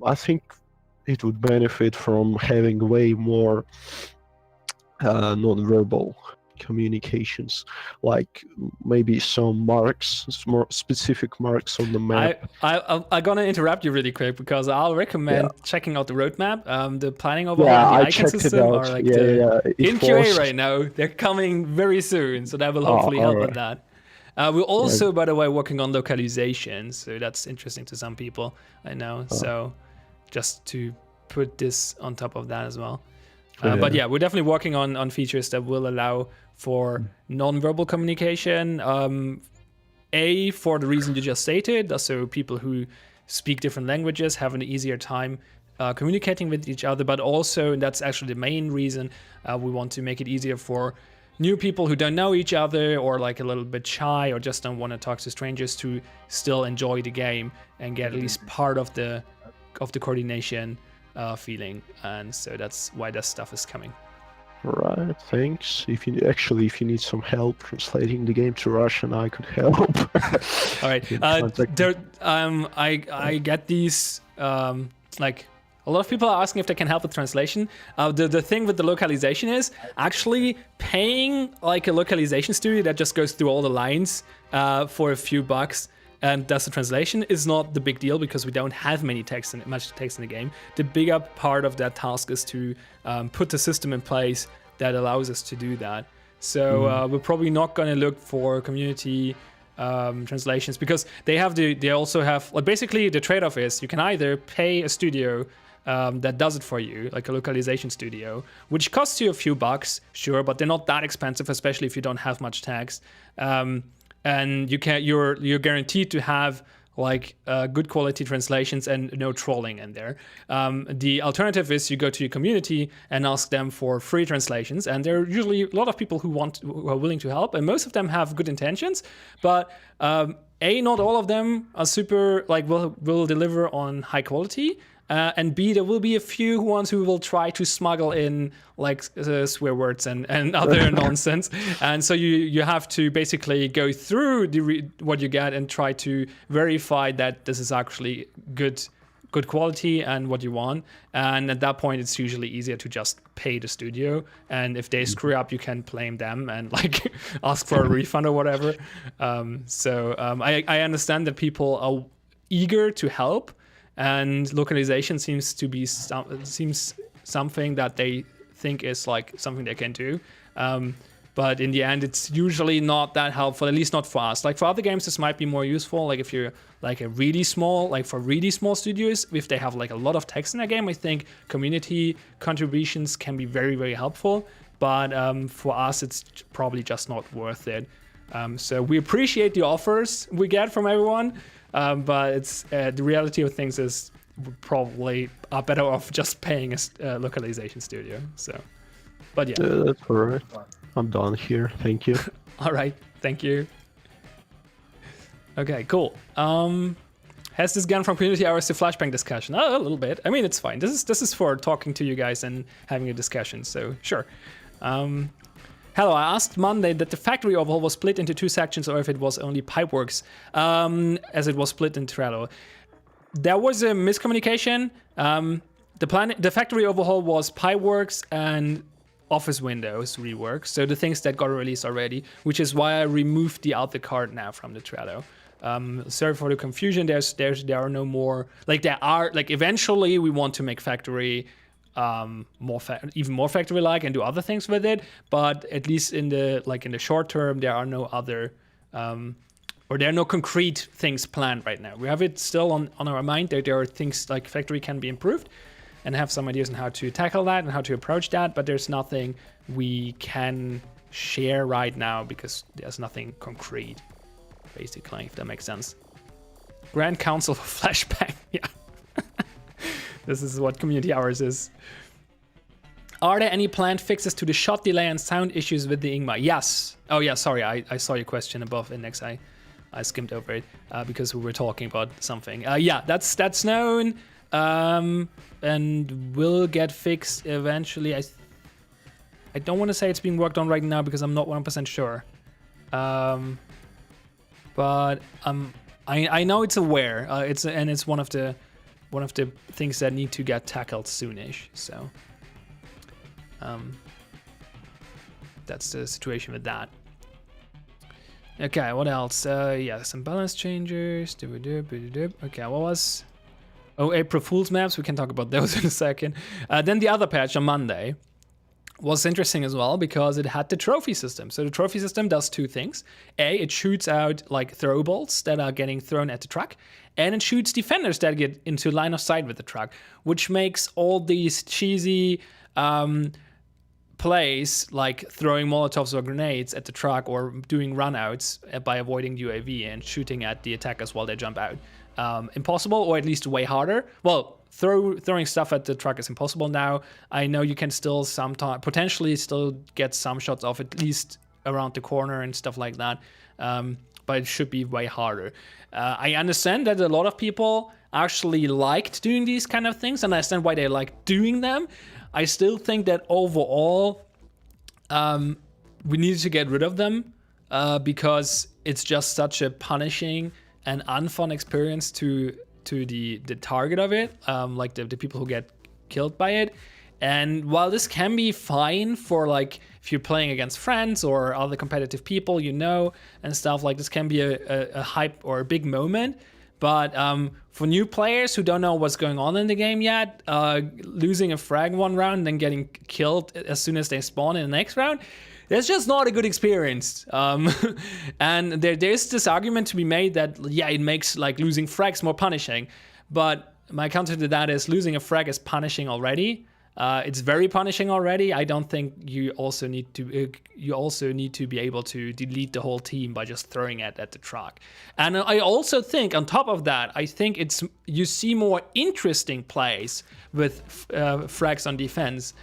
I think it would benefit from having way more non-verbal communications, like maybe some marks, more specific marks on the map. I'm gonna interrupt you really quick because I'll recommend checking out the roadmap. The planning of I all the icon checked system it out. are like It QA was... right now. They're coming very soon, so that will hopefully help with that. We're also, by the way, working on localization, so that's interesting to some people, I know. So just to put this on top of that as well. But yeah, we're definitely working on features that will allow for non-verbal communication. For the reason you just stated, so people who speak different languages have an easier time communicating with each other, but also, and that's actually the main reason, we want to make it easier for new people who don't know each other or like a little bit shy or just don't want to talk to strangers to still enjoy the game and get at least part of the coordination feeling. And so that's why that stuff is coming. Right, thanks. If you need some help translating the game to Russian, I could help. All right. I get these like a lot of people are asking if they can help with translation. The thing with the localization is actually paying like a localization studio that just goes through all the lines for a few bucks and does the translation is not the big deal because we don't have much text in the game. The bigger part of that task is to put the system in place that allows us to do that. So we're probably not going to look for community translations because they also have, like, basically the trade-off is you can either pay a studio that does it for you, like a localization studio, which costs you a few bucks, sure, but they're not that expensive, especially if you don't have much text. And you're guaranteed to have like good quality translations and no trolling in there. The alternative is you go to your community and ask them for free translations, and there are usually a lot of people who are willing to help, and most of them have good intentions, but not all of them are super will deliver on high quality. And B, there will be a few ones who will try to smuggle in like swear words and other nonsense. And so you have to basically go through what you get and try to verify that this is actually good quality and what you want. And at that point, it's usually easier to just pay the studio. And if they screw up, you can blame them and like ask for a refund or whatever. I understand that people are eager to help. And localization seems something that they think is like something they can do. But in the end, it's usually not that helpful, at least not for us. Like for other games, this might be more useful. Like if you're like a really small, like for really small studios, if they have like a lot of text in a game, I think community contributions can be very, very helpful. But for us, it's probably just not worth it. So we appreciate the offers we get from everyone, but it's the reality of things is we probably are better off just paying a localization studio. So, but yeah. That's all right. I'm done here. Thank you. All right. Thank you. Okay, cool. Has this gone from community hours to flashbang discussion? Oh, a little bit. I mean, it's fine. This is for talking to you guys and having a discussion. So sure. Hello, I asked Monday that the factory overhaul was split into 2 sections or if it was only Pipeworks, as it was split in Trello. There was a miscommunication. The factory overhaul was Pipeworks and Office Windows rework, so the things that got released already, which is why I removed the other card now from the Trello. Sorry for the confusion. There are no more, like there are, like eventually we want to make factory even more factory-like and do other things with it, but at least in the short term there are no other or there are no concrete things planned right now. We have it still on our mind that there are things like factory can be improved and have some ideas on how to tackle that and how to approach that, but there's nothing we can share right now because there's nothing concrete, basically, if that makes sense. Grand Council for Flashbang, yeah. This is what community hours is. Are there any planned fixes to the shot delay and sound issues with the Ingmar? Yes. Oh yeah, sorry, I saw your question above Index. I skimmed over it because we were talking about something. Yeah, that's known. And will get fixed eventually. I don't want to say it's being worked on right now because I'm not 100% sure. But I know it's aware. It's one of the things that need to get tackled soonish. So that's the situation with that. Okay, what else? Yeah, some balance changes. Okay, what was? Oh, April Fool's maps, we can talk about those in a second. Then the other patch on Monday was interesting as well because it had the trophy system. So the trophy system does 2 things. A, it shoots out like throw bolts that are getting thrown at the truck, and it shoots defenders that get into line of sight with the truck, which makes all these cheesy plays like throwing Molotovs or grenades at the truck or doing runouts by avoiding UAV and shooting at the attackers while they jump out. Impossible, or at least way harder. Well, throwing stuff at the truck is impossible now. I know you can still potentially still get some shots off at least around the corner and stuff like that, but it should be way harder. I understand that a lot of people actually liked doing these kind of things, and I understand why they like doing them. I still think that overall, we need to get rid of them because it's just such a punishing and unfun experience to the target of it, like the people who get killed by it. And while this can be fine for like if you're playing against friends or other competitive people, and stuff, like this can be a hype or a big moment. But for new players who don't know what's going on in the game yet, losing a frag one round and then getting killed as soon as they spawn in the next round, that's just not a good experience. And there's this argument to be made that, yeah, it makes like losing frags more punishing. But my counter to that is losing a frag is punishing already. It's very punishing already. I don't think you also need to be able to delete the whole team by just throwing it at the truck. And I also think on top of that, I think you see more interesting plays with frags on defense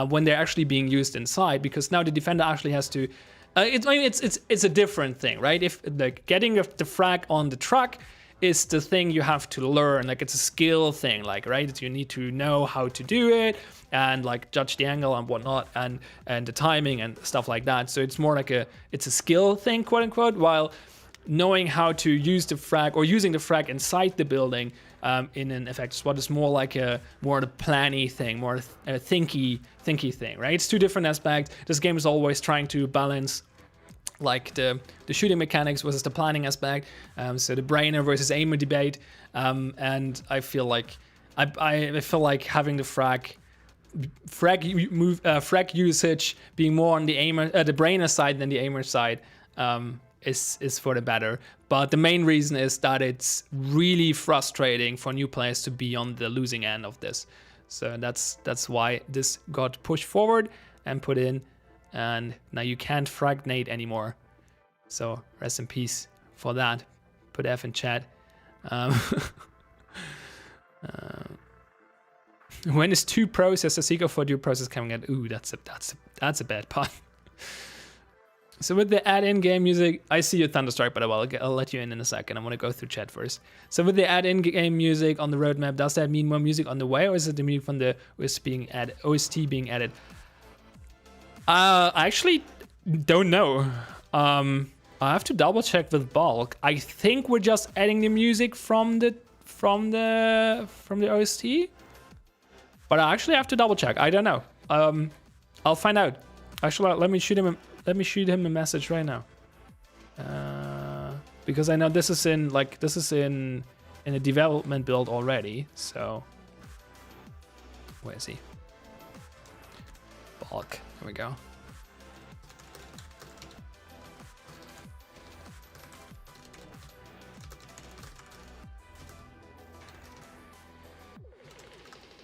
when they're actually being used inside, because now the defender actually has to. It's a different thing, right? If like getting the frag on the truck is the thing you have to learn, like it's a skill thing, like, right? You need to know how to do it and like judge the angle and whatnot and the timing and stuff like that. So it's more like it's a skill thing, quote unquote, while knowing how to use the frag or using the frag inside the building in an effective spot is more like a planny thing, more a thinky thing, right? It's 2 different aspects. This game is always trying to balance like the shooting mechanics versus the planning aspect, so the brainer versus aimer debate, and I feel like I feel like having the frag frag usage being more on the the brainer side than the aimer side is for the better. But the main reason is that it's really frustrating for new players to be on the losing end of this. So that's why this got pushed forward and put in, and now you can't frag nade anymore. So rest in peace for that. Put F in chat. When is 2 process a sequel for due process coming out? Ooh, that's a bad pun. So with the add-in game music, I see you Thunderstrike, but I'll let you in a second. I want to go through chat first. So with the add-in game music on the roadmap, does that mean more music on the way, or is it the music from the OST being added? I actually don't know. I have to double check with Bulk. I think we're just adding the music from the OST, but I actually have to double check. I don't know. I'll find out. Actually, let me shoot him a message right now. Because I know this is in a development build already. So where is he? Bulk. Here we go.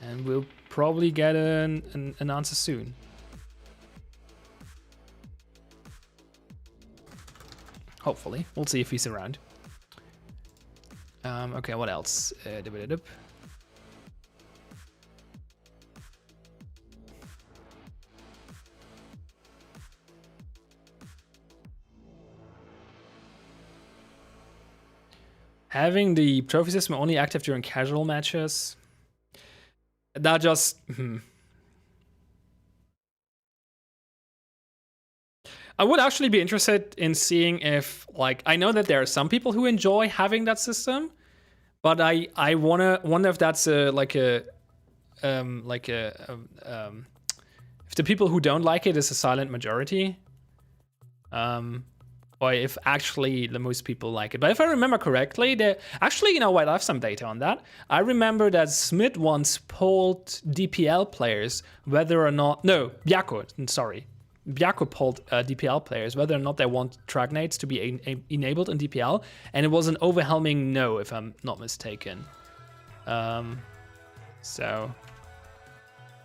And we'll probably get an answer soon. Hopefully. We'll see if he's around. Okay, what else? Having the trophy system only active during casual matches. That just... I would actually be interested in seeing if, like, I know that there are some people who enjoy having that system, but I wonder if that's if the people who don't like it is a silent majority, or if actually the most people like it. But if I remember correctly, actually, you know what, I have some data on that. I remember that Smith once polled DPL players whether or not, no, Byaku polled DPL players whether or not they want track nades to be enabled in DPL, and it was an overwhelming no, if I'm not mistaken. So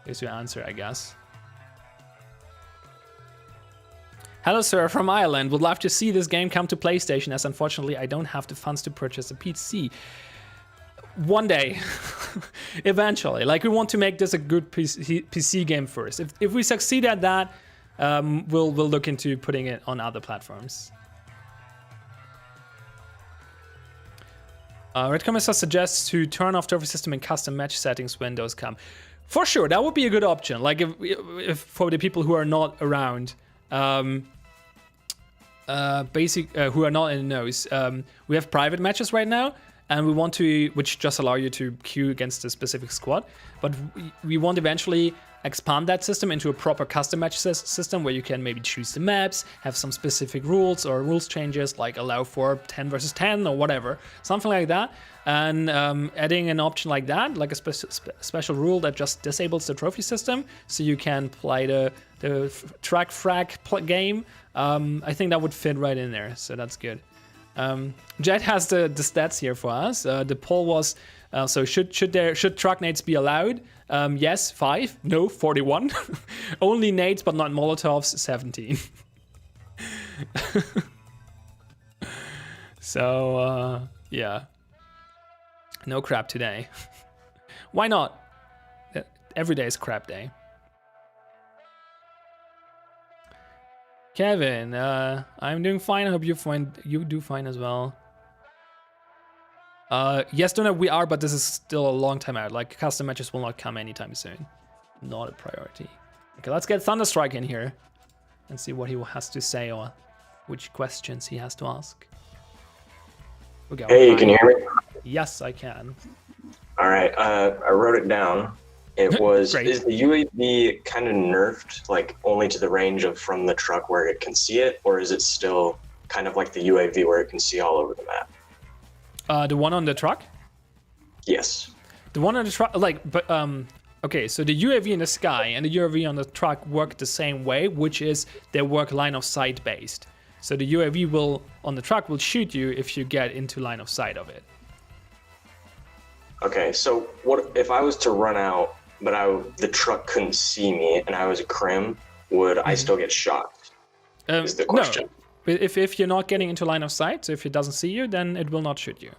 here's your answer, I guess. Hello, sir, from Ireland. Would love to see this game come to PlayStation, as unfortunately I don't have the funds to purchase a PC. One day, eventually. Like, we want to make this a good PC game first. If we succeed at that, we'll look into putting it on other platforms. Red Commissar suggests to turn off trophy system in custom match settings when those come. For sure, that would be a good option. Like, if for the people who are not around, who are not in the knows, we have private matches right now, and we want to, which just allow you to queue against a specific squad, but we want to eventually expand that system into a proper custom match system where you can maybe choose the maps, have some specific rules or rules changes, like allow for 10 versus 10 or whatever, something like that. And adding an option like that, like a special rule that just disables the trophy system, so you can play the track frag game. I think that would fit right in there, so that's good. Jet has the stats here for us. The poll was, so should truck nades be allowed? Yes, 5. No, 41. Only nades, but not Molotovs, 17. So, yeah. No crap today. Why not? Every day is crap day. Kevin, I'm doing fine. I hope you do fine as well. Yes, Donut, we are, but this is still a long time out. Like, custom matches will not come anytime soon. Not a priority. Okay, let's get Thunderstrike in here and see what he has to say or which questions he has to ask. Hey, can you hear me? Yes, I can. All right, I wrote it down. It was, is the UAV kind of nerfed, like only to the range of from the truck where it can see it, or is it still kind of like the UAV where it can see all over the map? The one on the truck? Yes. The one on the truck, like, but Okay, so the UAV in the sky and the UAV on the truck work the same way, which is they work line of sight based. So the UAV on the truck will shoot you if you get into line of sight of it. Okay, so what if I was to run out, but the truck couldn't see me and I was a crim? Would I still get shot? Is the question. No. If you're not getting into line of sight, so if it doesn't see you, then it will not shoot you.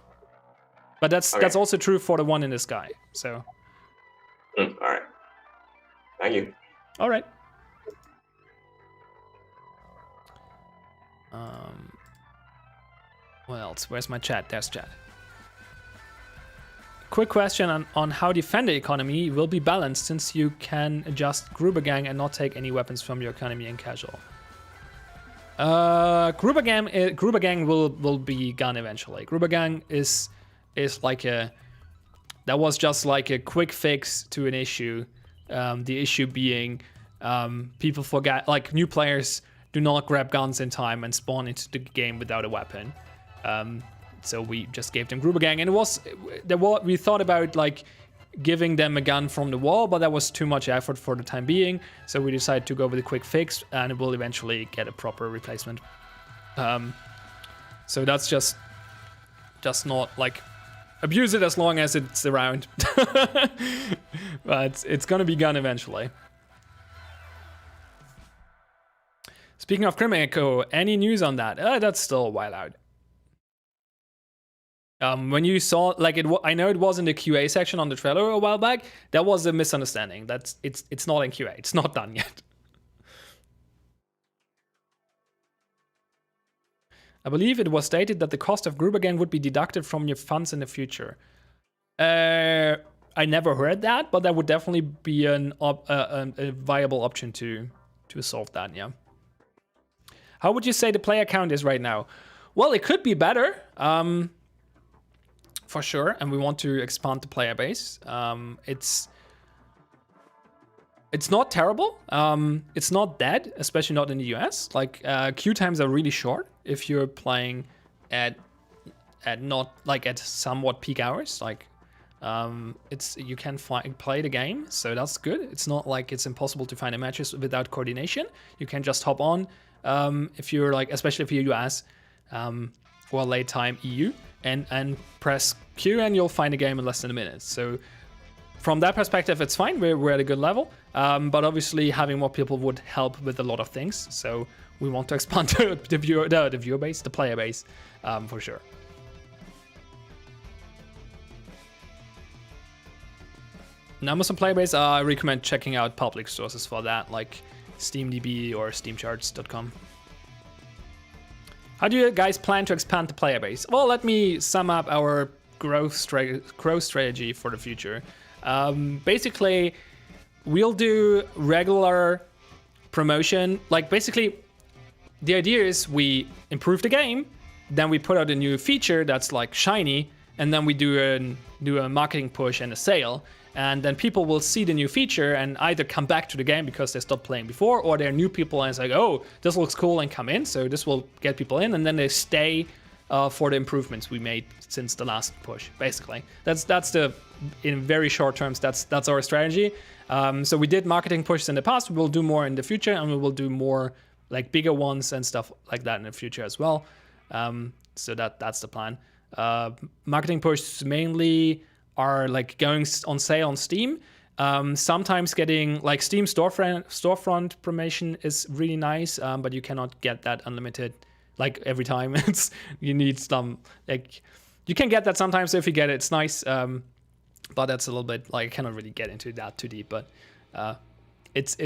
But that's also true for the one in the sky. So. All right. Thank you. All right. What else? Where's my chat? There's chat. Quick question on how defender economy will be balanced since you can adjust Gruber Gang and not take any weapons from your economy in casual. Gruber Gang will be gone eventually. Gruber Gang is like that was just like a quick fix to an issue. The issue being people forget, like new players do not grab guns in time and spawn into the game without a weapon. So we just gave them Gruber Gang, and we thought about like giving them a gun from the wall, but that was too much effort for the time being. So we decided to go with a quick fix, and it will eventually get a proper replacement. So that's just not like abuse it as long as it's around. But it's gonna be gone eventually. Speaking of Crim Echo, any news on that? That's still a while out. When you saw, like, I know it was in the QA section on the trailer a while back. That was a misunderstanding. It's not in QA. It's not done yet. I believe it was stated that the cost of Gruber Gang would be deducted from your funds in the future. I never heard that, but that would definitely be a viable option to solve that. Yeah. How would you say the player count is right now? Well, it could be better. For sure, and we want to expand the player base. It's not terrible. It's not dead, especially not in the US. Like queue times are really short if you're playing at not like at somewhat peak hours. Like you can play the game, so that's good. It's not like it's impossible to find a matches without coordination. You can just hop on if you're like, especially if you're US or late time EU. And press Q and you'll find a game in less than a minute. So from that perspective, it's fine. We're at a good level. But obviously having more people would help with a lot of things. So we want to expand the viewer base, the player base, for sure. Numbers on player base, I recommend checking out public sources for that, like SteamDB or SteamCharts.com. How do you guys plan to expand the player base? Well, let me sum up our growth strategy for the future. Basically, we'll do regular promotion. Like basically, the idea is we improve the game, then we put out a new feature that's like shiny, and then we do a marketing push and a sale. And then people will see the new feature and either come back to the game because they stopped playing before, or they're new people and it's like, oh, this looks cool, and come in. So this will get people in, and then they stay for the improvements we made since the last push. Basically, that's the, in very short terms, that's our strategy. So we did marketing pushes in the past. We will do more in the future, and we will do more like bigger ones and stuff like that in the future as well. So that's the plan. Marketing pushes mainly are like going on sale on Steam. Sometimes getting like Steam storefront promotion is really nice, but you cannot get that unlimited like every time. You need some, like, you can get that sometimes. So if you get it, it's nice, but that's a little bit like, I cannot really get into that too deep. But it's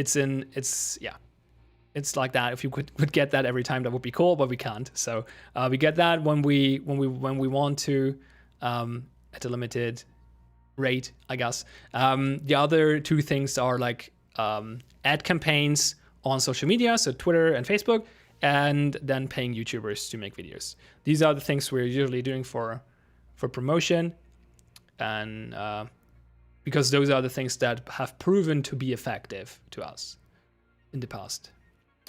like that. If you could get that every time, that would be cool, but we can't. So we get that when we want to at a limited rate, I guess. The other two things are like ad campaigns on social media, so Twitter and Facebook, and then paying YouTubers to make videos. These are the things we're usually doing for promotion, and because those are the things that have proven to be effective to us in the past.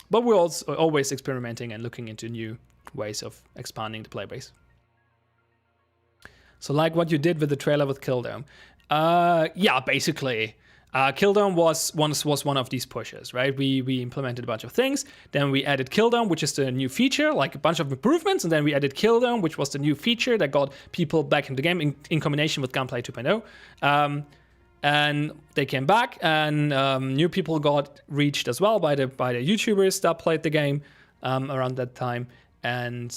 But we're also always experimenting and looking into new ways of expanding the player base. So like what you did with the trailer with Kildome. Yeah, basically. Killdown was one of these pushes, right? We implemented a bunch of things. Then we added Killdown, which is the new feature, like a bunch of improvements. And then we added Killdown, which was the new feature that got people back in the game in combination with Gunplay 2.0. And they came back, and new people got reached as well by the YouTubers that played the game around that time. And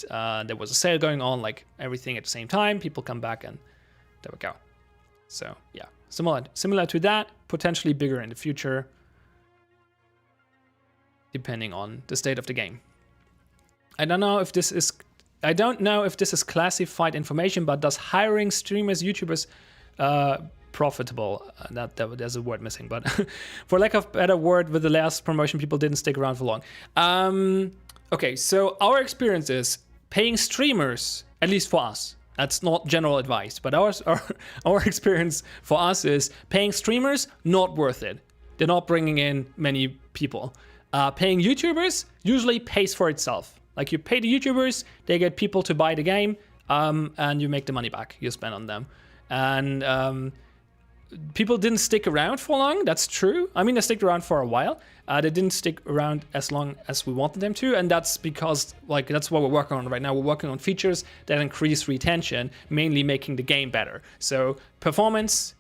there was a sale going on, like everything at the same time. People come back, and there we go. So yeah, similar to that, potentially bigger in the future, depending on the state of the game. I don't know if this is classified information, but does hiring streamers, YouTubers, profitable? There's a word missing, but for lack of a better word, with the last promotion, people didn't stick around for long. Okay, so our experience is paying streamers, at least for us. That's not general advice, but our experience for us is paying streamers, not worth it. They're not bringing in many people. Paying YouTubers usually pays for itself. Like, you pay the YouTubers, they get people to buy the game, and you make the money back you spend on them. And people didn't stick around for long, that's true. I mean, they stuck around for a while. They didn't stick around as long as we wanted them to, and that's because, like, that's what we're working on right now. We're working on features that increase retention, mainly making the game better. So performance,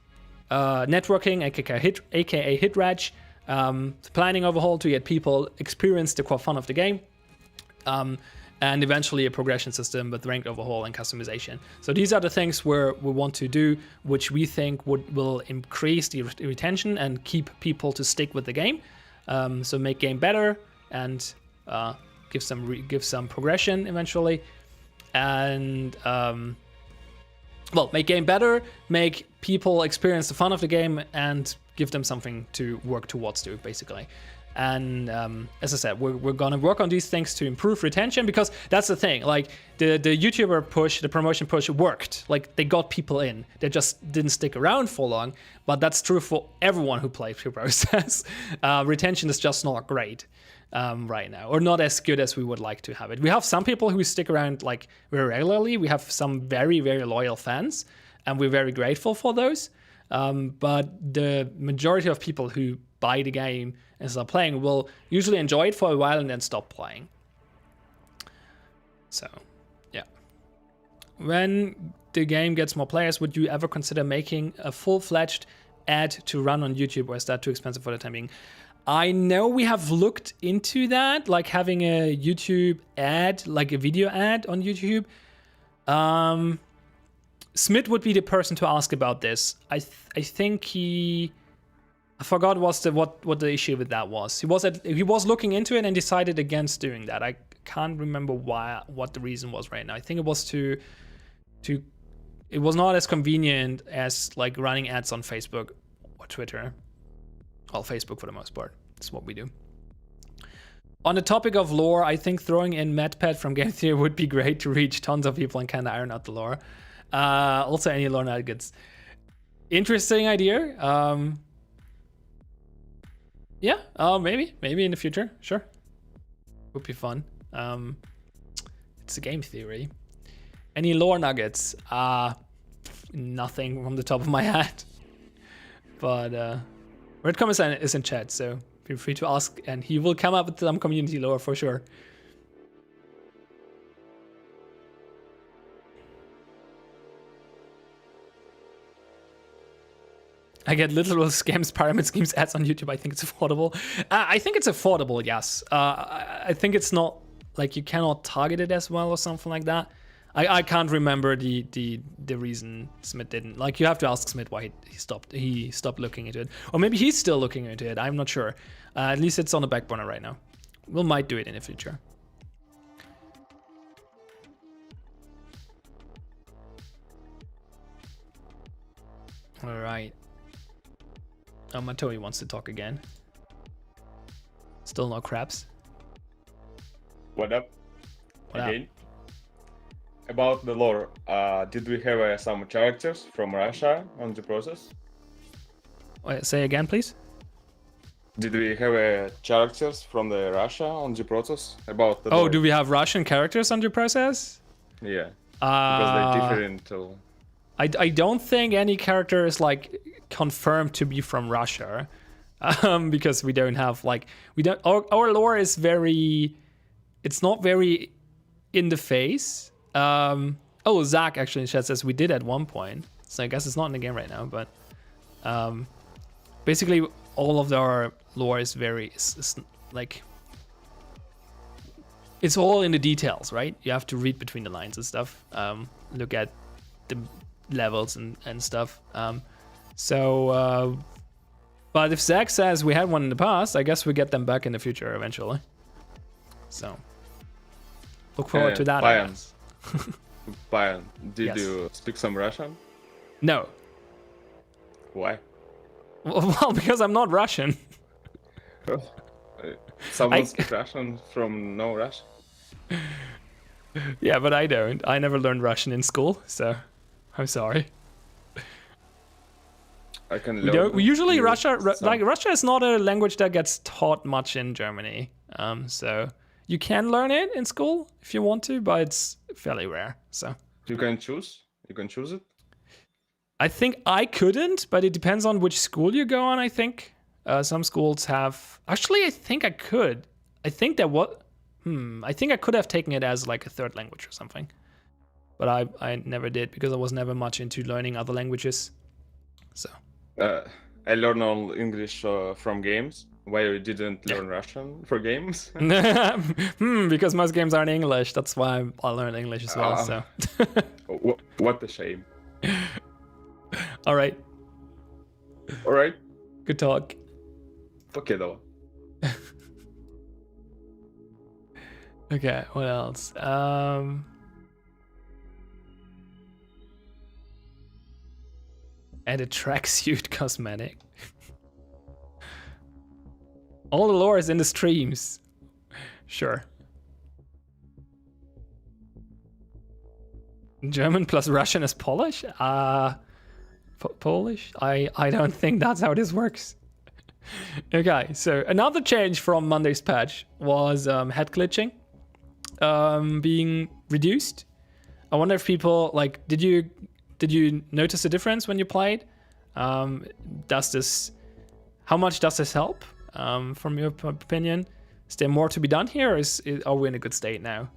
networking, aka hit reg, planning overhaul to get people experience the core fun of the game, and eventually a progression system with ranked overhaul and customization. So these are the things we want to do, which we think will increase the retention and keep people to stick with the game. So make game better and give some progression eventually, and make game better, make people experience the fun of the game, and give them something to work towards to, basically. And as I said, we're gonna work on these things to improve retention, because that's the thing. Like, the YouTuber push, the promotion push worked. Like, they got people in. They just didn't stick around for long. But that's true for everyone who plays Process. Retention is just not great right now, or not as good as we would like to have it. We have some people who stick around like very regularly. We have some very, very loyal fans, and we're very grateful for those. But the majority of people who buy the game and start playing will usually enjoy it for a while and then stop playing. So, yeah. When the game gets more players, would you ever consider making a full-fledged ad to run on YouTube, or is that too expensive for the time being? I know we have looked into that, like having a YouTube ad, like a video ad on YouTube. Smith would be the person to ask about this. I think I forgot what the issue with that was. He was looking into it and decided against doing that. I can't remember what the reason was right now. I think it was it was not as convenient as like running ads on Facebook or Twitter. Well, Facebook for the most part. That's what we do. On the topic of lore, I think throwing in MadPat from Game Theory would be great to reach tons of people and kind of iron out the lore. Also, any lore nuggets. Interesting idea. Yeah, maybe in the future, sure. Would be fun. It's a Game Theory. Any lore nuggets? Nothing from the top of my head. But Red Comments is in chat, so feel free to ask, and he will come up with some community lore for sure. I get literal scams, pyramid schemes ads on YouTube. I think it's affordable. I think it's affordable, yes. I think it's not, like, you cannot target it as well or something like that. I can't remember the reason Smith didn't. Like, you have to ask Smith why he stopped looking into it. Or maybe he's still looking into it. I'm not sure. At least it's on the back burner right now. We might do it in the future. All right. Oh, Matoi wants to talk again. Still no crabs. What up? What again? Up? About the lore, did we have some characters from Russia on the process? Wait, say again, please. Did we have characters from the Russia on the process about the lore? Do we have Russian characters on the process? Yeah. Because they're different. I don't think any character is like confirmed to be from Russia, because we don't have like our lore is very, it's not very in the face. Oh, Zach actually in chat says we did at one point, so I guess it's not in the game right now. But basically, all of our lore is very like, it's all in the details, right? You have to read between the lines and stuff. Look at the levels and stuff. But if Zach says we had one in the past, I guess we get them back in the future eventually. So look forward to that. Bayan, did Yes. you speak some Russian? No. Why? Well, because I'm not Russian. Someone speak Russian from no Russia? Yeah, but I don't. I never learned Russian in school, so I'm sorry. I can We learn. don't. Usually, you Russia some- Russia is not a language that gets taught much in Germany. So you can learn it in school if you want to, but it's fairly rare. So You can choose. You can choose it. I think I couldn't, but it depends on which school you go on. I think some schools have. Actually, I think I could. I think that what. I think I could have taken it as like a third language or something, but I never did because I was never much into learning other languages. So. I learned all English from games. Why you didn't learn Russian for games? Because most games are in English. That's why I learned English as well. So. What a shame. All right. All right. Good talk. Покедова. Okay, what else? And a tracksuit cosmetic. All the lore is in the streams. Sure. German plus Russian is Polish? Polish? I don't think that's how this works. Okay, so another change from Monday's patch was head glitching being reduced. I wonder if people like, did you notice a difference when you played? How much does this help? From your opinion, is there more to be done here, or are we in a good state now?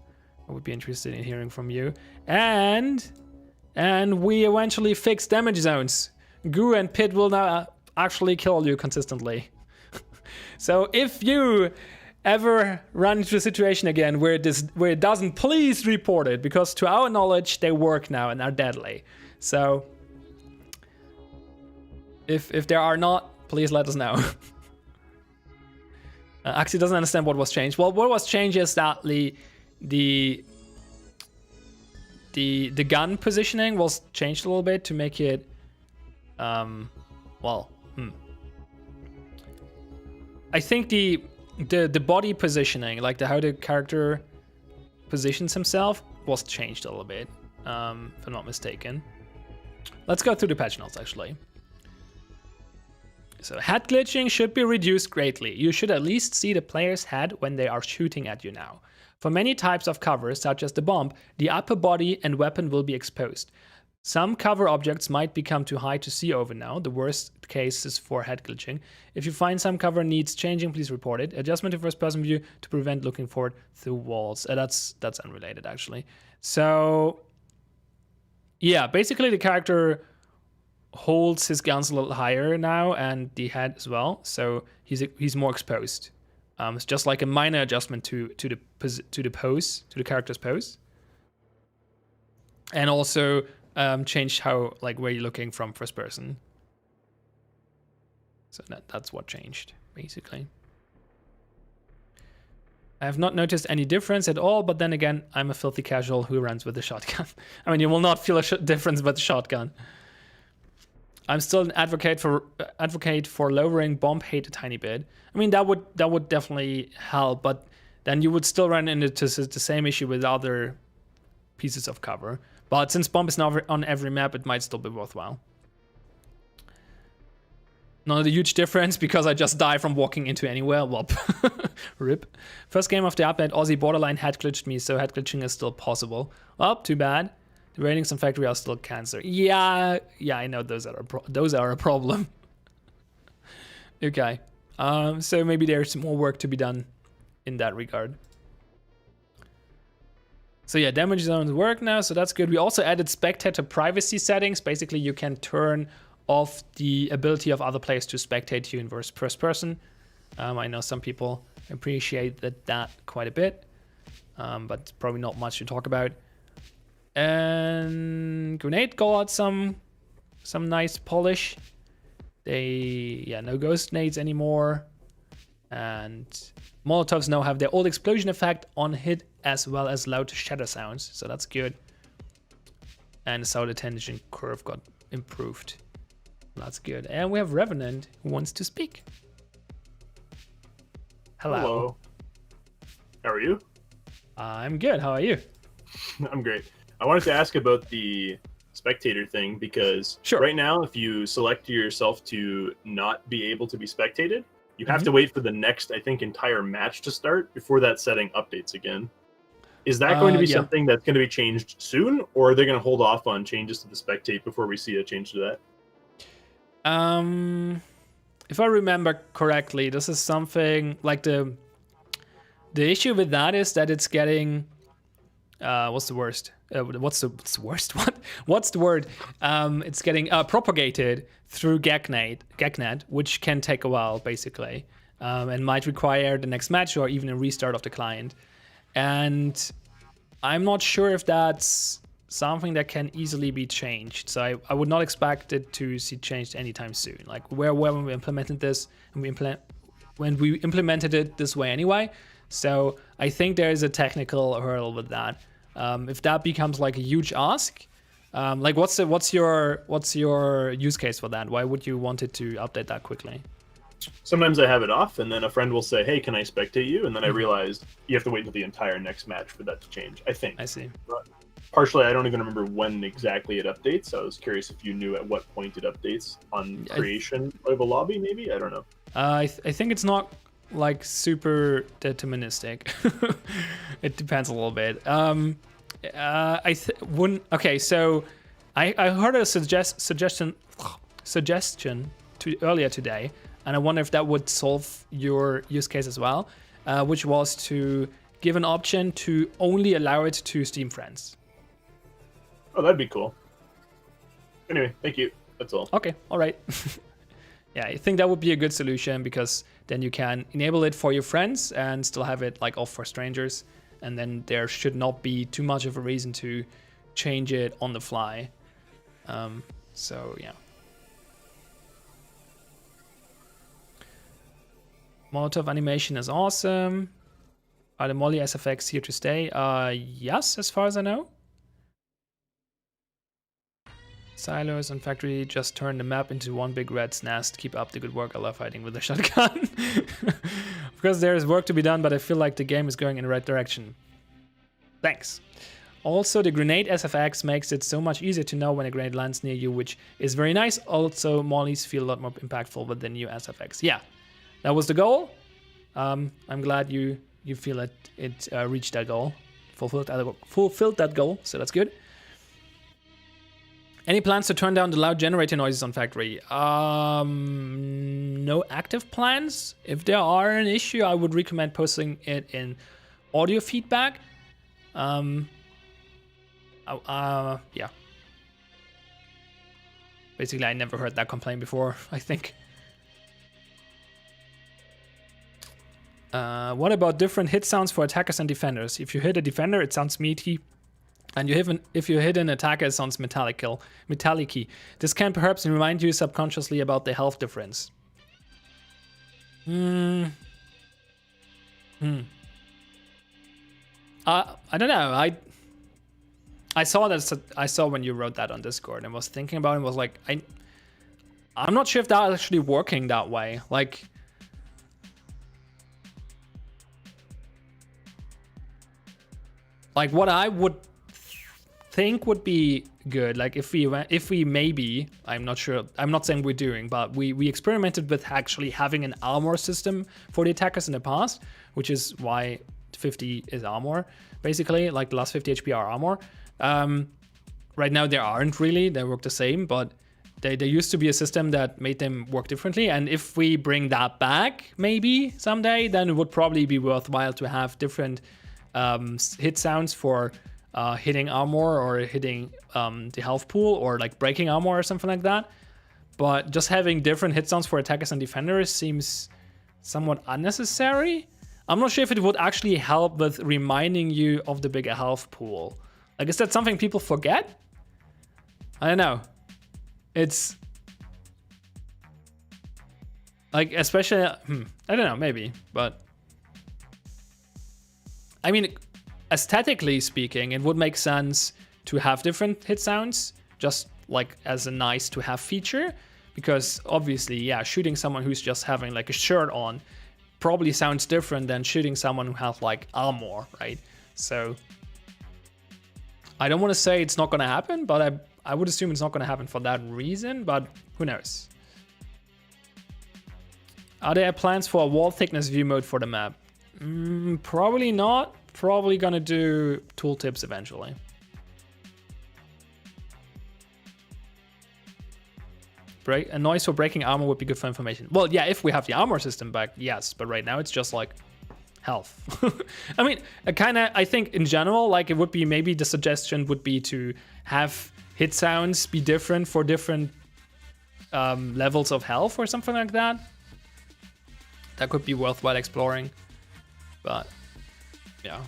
I would be interested in hearing from you. And we eventually fixed damage zones. Goo and Pit will now actually kill you consistently. So if you ever run into a situation again where it doesn't, please report it, because to our knowledge they work now and are deadly. So if there are not, please let us know. Axie doesn't understand what was changed. Well, what was changed is that the gun positioning was changed a little bit to make it I think the body positioning, like how the character positions himself, was changed a little bit, if I'm not mistaken. Let's go through the patch notes actually. So head glitching should be reduced greatly. You should at least see the player's head when they are shooting at you now. For many types of cover, such as the bomb, the upper body and weapon will be exposed. Some cover objects might become too high to see over now. The worst case is for head glitching. If you find some cover needs changing, please report it. Adjustment to first person view to prevent looking forward through walls. That's unrelated actually. So yeah, basically the character holds his guns a little higher now, and the head as well. So he's more exposed. It's just like a minor adjustment to the pose, to the character's pose, and also changed how, like, where you're looking from first person. So that's what changed basically. I have not noticed any difference at all, but then again, I'm a filthy casual who runs with a shotgun. I mean, you will not feel a difference with the shotgun. I'm still an advocate for lowering bomb hate a tiny bit. I mean, that would definitely help, but then you would still run into the same issue with other pieces of cover. But since bomb is not on every map, it might still be worthwhile. Not a huge difference because I just die from walking into anywhere. Whoop. Rip. First game of the update, Aussie borderline head glitched me, so head glitching is still possible. Well, too bad. The ratings on factory are still cancer. Yeah, I know those are a problem. Okay, so maybe there's more work to be done in that regard. So yeah, damage zones work now, so that's good. We also added spectator privacy settings. Basically, you can turn off the ability of other players to spectate you in first person. I know some people appreciate that quite a bit, but probably not much to talk about. And Grenade got some nice polish. No ghost nades anymore. And Molotovs now have their old explosion effect on hit as well as loud shatter sounds, so that's good. And the sound attenuation curve got improved. That's good. And we have Revenant who wants to speak. Hello. How are you? I'm good. How are you? I'm great. I wanted to ask about the spectator thing because right now, if you select yourself to not be able to be spectated, you have to wait for the next, I think, entire match to start before that setting updates again. Is that going to be something that's going to be changed soon, or are they going to hold off on changes to the spectate before we see a change to that? If I remember correctly, this is something like the issue with that is that it's getting what's the worst? What's the worst? What's the word? It's getting propagated through GACnet, which can take a while, basically, and might require the next match or even a restart of the client. And I'm not sure if that's something that can easily be changed. So I would not expect it to see changed anytime soon. Like when we implemented this, and when we implemented it this way anyway. So I think there is a technical hurdle with that. If that becomes like a huge ask, like what's your use case for that? Why would you want it to update that quickly? Sometimes I have it off, and then a friend will say, "Hey, can I spectate you?" And then I realize you have to wait until the entire next match for that to change. I think. I see. But partially, I don't even remember when exactly it updates. So I was curious if you knew at what point it updates on creation of a lobby. Maybe I don't know. I think it's not like super deterministic. It depends a little bit. Okay, so I heard a suggestion earlier today, and I wonder if that would solve your use case as well, which was to give an option to only allow it to Steam friends. Oh, that'd be cool. Anyway, thank you. That's all. Okay, all right. Yeah, I think that would be a good solution, because then you can enable it for your friends and still have it like off for strangers, and then there should not be too much of a reason to change it on the fly. So yeah. Molotov animation is awesome. Are the Molly SFX here to stay? Yes, as far as I know. Silos and factory just turn the map into one big rat's nest. Keep up the good work. I love fighting with a shotgun. Of course, there is work to be done, but I feel like the game is going in the right direction. Thanks. Also, the grenade SFX makes it so much easier to know when a grenade lands near you, which is very nice. Also, mollies feel a lot more impactful with the new SFX. Yeah, that was the goal. I'm glad you feel it reached that goal, fulfilled that goal. So that's good. Any plans to turn down the loud generator noises on factory? No active plans. If there are an issue, I would recommend posting it in audio feedback. Yeah. Basically, I never heard that complaint before, I think. What about different hit sounds for attackers and defenders? If you hit a defender, it sounds meaty. And if you hit an attacker, it sounds metallic-y. This can perhaps remind you subconsciously about the health difference. I don't know. I saw that. I saw when you wrote that on Discord and was thinking about it. And was like, I'm not sure if that's actually working that way. Like, what I would think would be good, like if we maybe, I'm not sure, I'm not saying we're doing, but we experimented with actually having an armor system for the attackers in the past, which is why 50 is armor, basically, like the last 50 HP are armor. right now there aren't really. They work the same, but there used to be a system that made them work differently. And if we bring that back, maybe someday, then it would probably be worthwhile to have different hit sounds for hitting armor or hitting the health pool or like breaking armor or something like that. But just having different hit sounds for attackers and defenders seems somewhat unnecessary. I'm not sure if it would actually help with reminding you of the bigger health pool. Like, is that something people forget? I don't know. It's like, especially, I don't know, maybe, but I mean, aesthetically speaking, it would make sense to have different hit sounds, just like as a nice to have feature, because obviously, yeah, shooting someone who's just having like a shirt on probably sounds different than shooting someone who has like armor, right? So I don't want to say it's not going to happen, but I would assume it's not going to happen for that reason, but who knows? Are there plans for a wall thickness view mode for the map? Probably not. Probably going to do tooltips eventually. A noise for breaking armor would be good for information. Well, yeah, if we have the armor system back, yes, but right now it's just like health. I mean, I think in general, like, it would be, maybe the suggestion would be to have hit sounds be different for different levels of health or something like that. That could be worthwhile exploring, but yeah.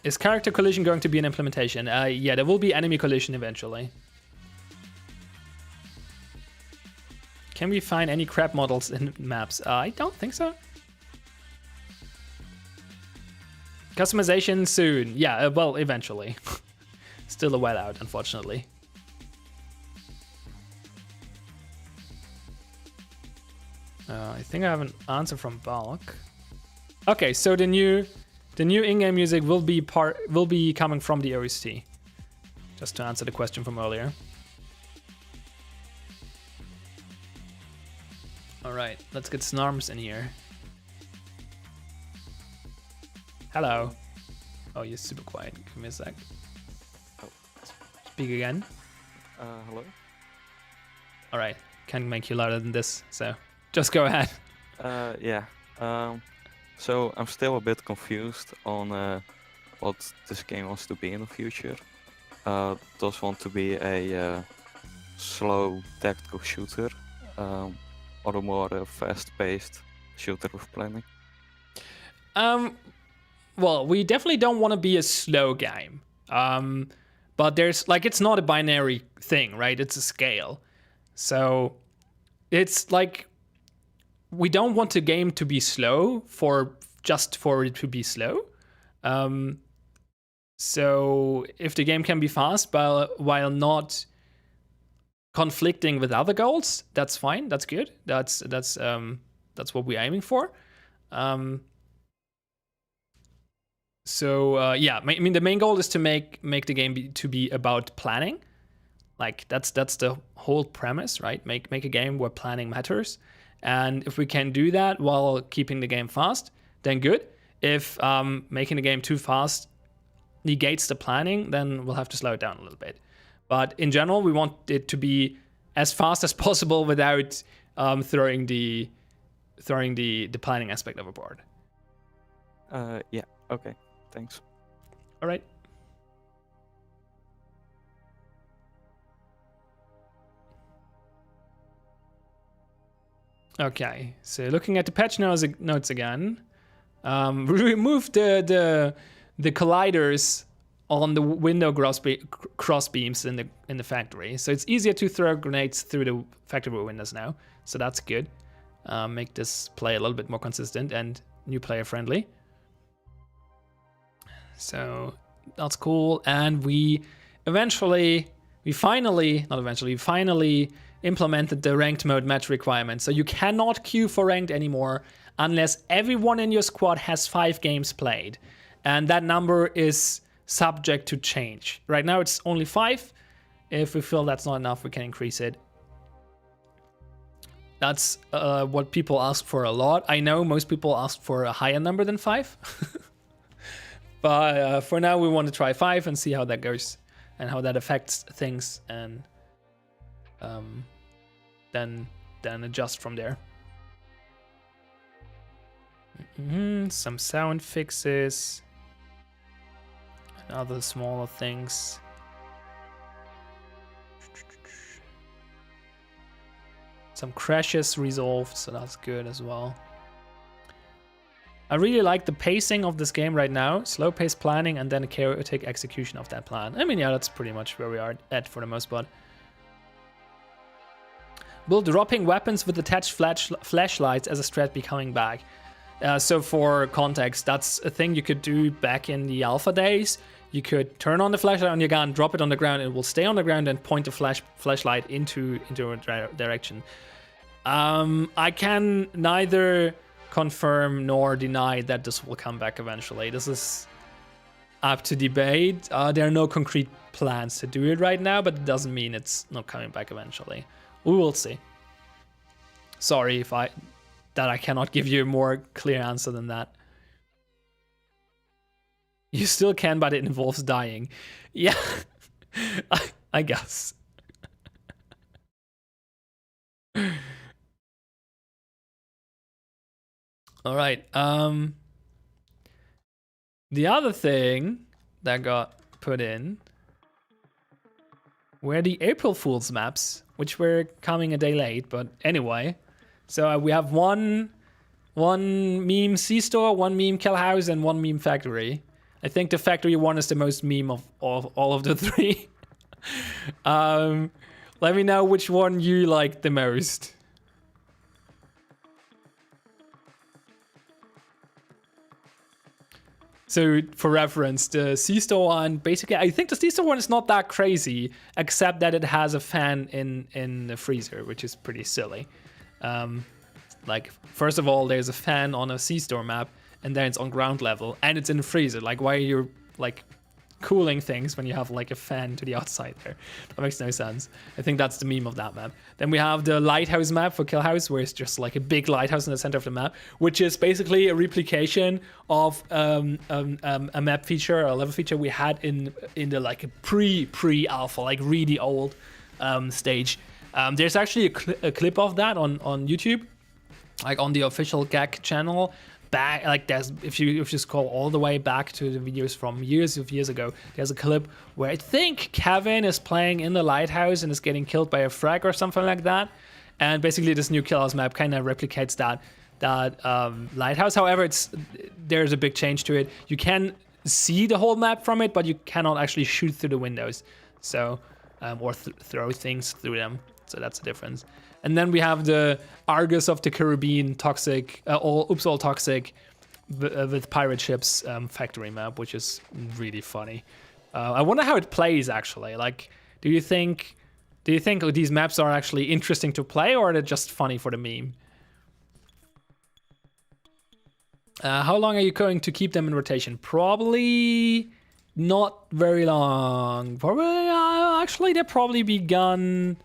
Is character collision going to be an implementation? Yeah, there will be enemy collision eventually. Can we find any crap models in maps? I don't think so. Customization soon. Yeah, well, eventually. Still a while out, unfortunately. I think I have an answer from Balk. Okay, so the new in-game music will be coming from the OST. Just to answer the question from earlier. All right, let's get Snarms in here. Hello. Oh, you're super quiet. Give me a sec. Oh. Speak again. Hello. All right, can't make you louder than this, so just go ahead. Yeah. So I'm still a bit confused on what this game wants to be in the future. Does want to be a slow tactical shooter, or a more fast-paced shooter with planning? Well, we definitely don't want to be a slow game. But there's, like, it's not a binary thing, right? It's a scale. So it's like, we don't want the game to be slow just for it to be slow. So if the game can be fast while not conflicting with other goals, that's fine. That's good. That's what we're aiming for. Yeah, I mean, the main goal is to make the game be about planning. Like, that's the whole premise, right? Make a game where planning matters. And if we can do that while keeping the game fast, then good. If making the game too fast negates the planning, then we'll have to slow it down a little bit. But in general, we want it to be as fast as possible without throwing the planning aspect overboard. Yeah. Okay. Thanks. All right. Okay, so looking at the patch notes again, we removed the colliders on the window cross beams in the factory, so it's easier to throw grenades through the factory windows now. So that's good. Make this play a little bit more consistent and new player friendly. So that's cool, and we finally implemented the ranked mode match requirement. So you cannot queue for ranked anymore unless everyone in your squad has 5 games played. And that number is subject to change. Right now it's only 5. If we feel that's not enough, we can increase it. That's what people ask for a lot. I know most people ask for a higher number than 5. But for now, we want to try 5 and see how that goes and how that affects things, and then adjust from there. Some sound fixes and other smaller things. Some crashes resolved, so that's good as well. I really like the pacing of this game right now. Slow pace planning and then a chaotic execution of that plan. I mean, yeah, that's pretty much where we are at for the most part. Will dropping weapons with attached flashlights as a strat be coming back? So for context, that's a thing you could do back in the alpha days. You could turn on the flashlight on your gun, drop it on the ground, and it will stay on the ground and point the flashlight into a direction. I can neither confirm nor deny that this will come back eventually. This is up to debate. There are no concrete plans to do it right now, but it doesn't mean it's not coming back eventually. We will see. Sorry if I cannot give you a more clear answer than that. You still can, but it involves dying. Yeah, I guess. All right. The other thing that got put in were the April Fool's maps, which were coming a day late, but anyway. So we have one meme C-Store, one meme Kill House, and one meme Factory. I think the Factory one is the most meme of all of the three. Let me know which one you like the most. So for reference, the C-Store one, basically, I think the C-Store one is not that crazy, except that it has a fan in the freezer, which is pretty silly. Like, first of all, there's a fan on a C-Store map, and then it's on ground level, and it's in the freezer. Like, why are you, like, cooling things when you have, like, a fan to the outside there? That makes no sense. I think that's the meme of that map. Then we have the lighthouse map for Kill House, where it's just, like, a big lighthouse in the center of the map, which is basically a replication of a map feature, or a level feature we had in the, like, a pre-alpha, like, really old stage. There's actually a clip of that on YouTube, like on the official GAG channel. Back, like, there's, if you scroll all the way back to the videos from years ago, there's a clip where I think Kevin is playing in the lighthouse and is getting killed by a frag or something like that. And basically this new Kill House map kind of replicates that lighthouse. However, there's a big change to it. You can see the whole map from it, but you cannot actually shoot through the windows. So, or throw things through them. So that's the difference. And then we have the Argus of the Caribbean toxic, all toxic with pirate ships factory map, which is really funny. I wonder how it plays actually. Like, do you think these maps are actually interesting to play, or are they just funny for the meme? How long are you going to keep them in rotation? Probably not very long. Probably actually they'll probably be gone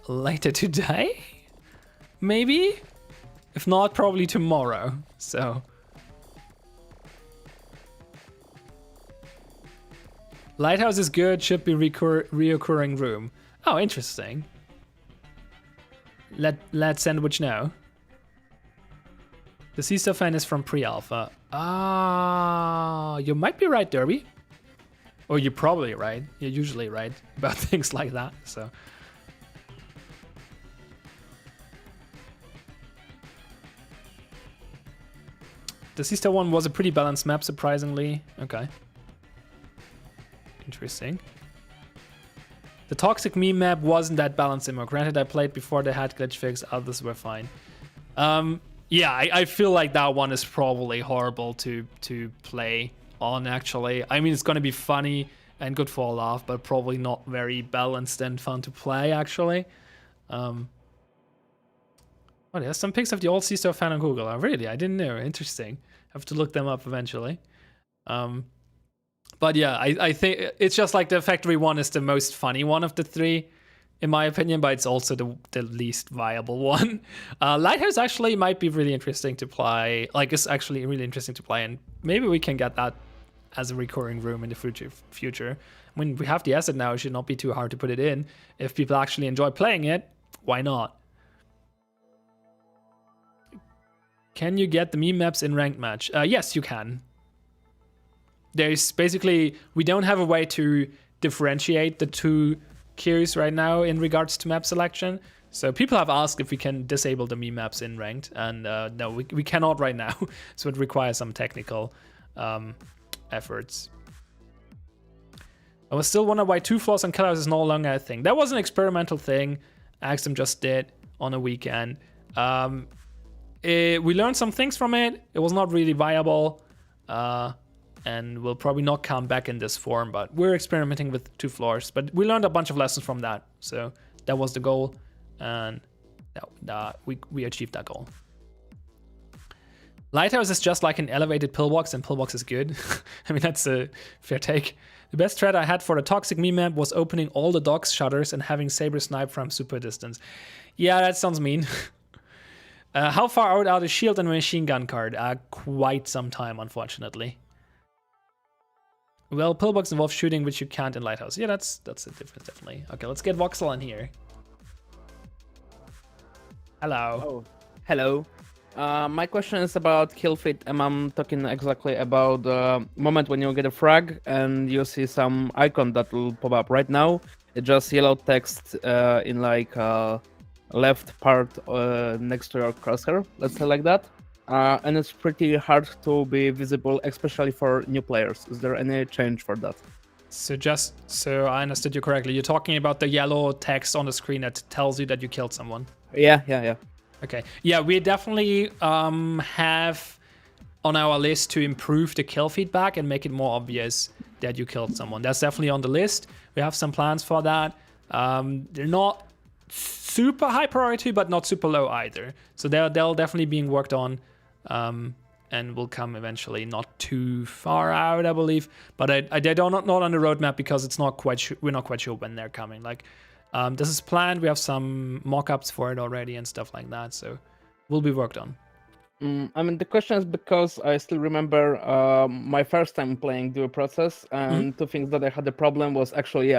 later today, maybe, if not probably tomorrow. So lighthouse is good, should be reoccurring room. Oh, interesting. Let Sandwich know. The C-Store fan is from pre-alpha. You might be right, Derby, or you're probably right. You're usually right about things like that, so. The C-Store one was a pretty balanced map, surprisingly. Okay. Interesting. The toxic meme map wasn't that balanced anymore. Granted, I played before they had glitch fix, others were fine. Yeah, I feel like that one is probably horrible to play on, actually. I mean, it's going to be funny and good for a laugh, but probably not very balanced and fun to play, actually. Oh, there's some pics of the old C-Store fan on Google. Oh, really? I didn't know. Interesting. Have to look them up eventually. But yeah, I think it's just like the factory one is the most funny one of the three. in my opinion, but it's also the least viable one. Lighthouse actually might be really interesting to play. Like, it's actually really interesting to play, and maybe we can get that as a recurring room in the future. I mean, we have the asset now. It should not be too hard to put it in. If people actually enjoy playing it, why not? Can you get the meme maps in ranked match? Yes, you can. There's basically, we don't have a way to differentiate the two queues right now in regards to map selection. So people have asked if we can disable the meme maps in ranked, and no, we cannot right now. So it requires some technical efforts. I was still wondering why 2 floors on Killhouse is no longer a thing. That was an experimental thing Axum just did on a weekend. We learned some things from it. It was not really viable, and will probably not come back in this form, but we're experimenting with 2 floors. But we learned a bunch of lessons from that. So that was the goal, and we achieved that goal. Lighthouse is just like an elevated pillbox, and pillbox is good. I mean, that's a fair take. The best threat I had for the toxic meme map was opening all the docks shutters and having Saber snipe from super distance. Yeah, that sounds mean. How far out are the shield and machine gun card? Quite some time, unfortunately. Well, pillbox involves shooting, which you can't in Lighthouse. Yeah, that's a difference, definitely. Okay, let's get Voxel in here. Hello. Oh, hello. My question is about kill feed, and I'm talking exactly about the moment when you get a frag and you see some icon that will pop up. Right now, it's just yellow text in like left part next to your crosshair, let's say like that. And it's pretty hard to be visible, especially for new players. Is there any change for that? So just so I understood you correctly, you're talking about the yellow text on the screen that tells you that you killed someone? Yeah. Okay. Yeah, we definitely have on our list to improve the kill feedback and make it more obvious that you killed someone. That's definitely on the list. We have some plans for that. They're not super high priority, but not super low either. So they're definitely being worked on, and will come eventually. Not too far out, I believe. But they're not on the roadmap because it's not quite we're not quite sure when they're coming. Like, this is planned. We have some mock-ups for it already and stuff like that. So will be worked on. I mean, the question is because I still remember my first time playing Duo Process, and two things that I had a problem was actually,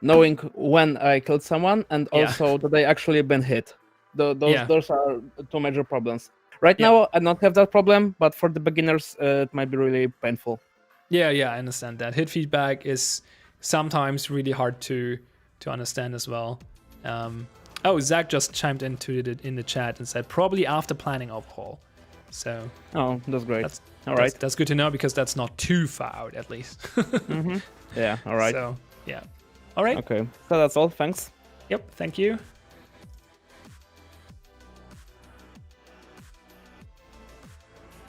knowing when I killed someone and also that I actually been hit. Those are two major problems. Right now, I don't have that problem, but for the beginners, it might be really painful. Yeah, I understand that. Hit feedback is sometimes really hard to understand as well. Zach just chimed into in the chat and said probably after planning overhaul. So that's great. That's good to know because that's not too far out at least. Yeah, all right. So yeah, all right. Okay, so that's all. Thanks. Yep, thank you.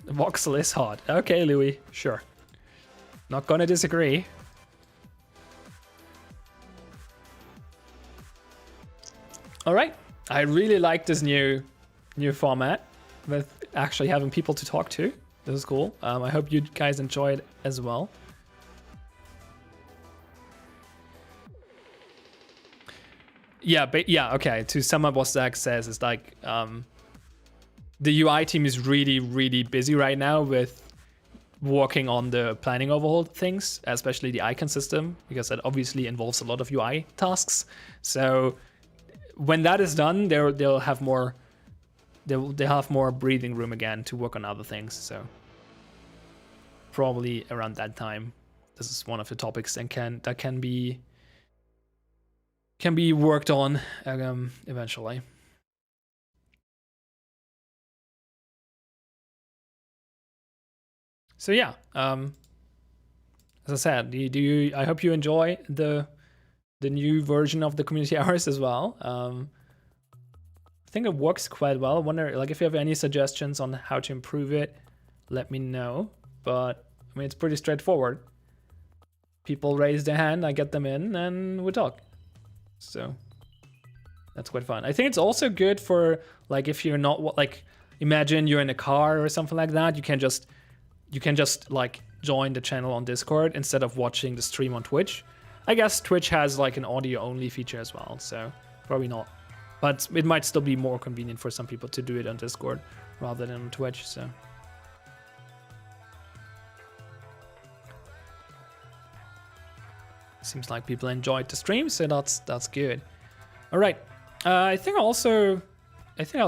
Voxel is hot. Okay, Louis, sure. Not gonna disagree. All right, I really like this new format with actually having people to talk to. This is cool. I hope you guys enjoy it as well. Okay. To sum up what Zach says, is like the UI team is really, really busy right now with working on the planning overhaul things, especially the icon system, because that obviously involves a lot of UI tasks. So when that is done, they'll have more breathing room again to work on other things. So probably around that time, this is one of the topics that can be worked on eventually. So yeah, as I said, I hope you enjoy the new version of the community hours as well. I think it works quite well. I wonder, like, if you have any suggestions on how to improve it, let me know. But I mean, it's pretty straightforward. People raise their hand, I get them in, and we talk. So that's quite fun. I think it's also good for, like, if you're not, like, imagine you're in a car or something like that. You can just like join the channel on Discord instead of watching the stream on Twitch. I guess Twitch has like an audio only feature as well, so Probably not. But it might still be more convenient for some people to do it on Discord rather than on Twitch, so. Seems like people enjoyed the stream, so that's good. All right, I think I'm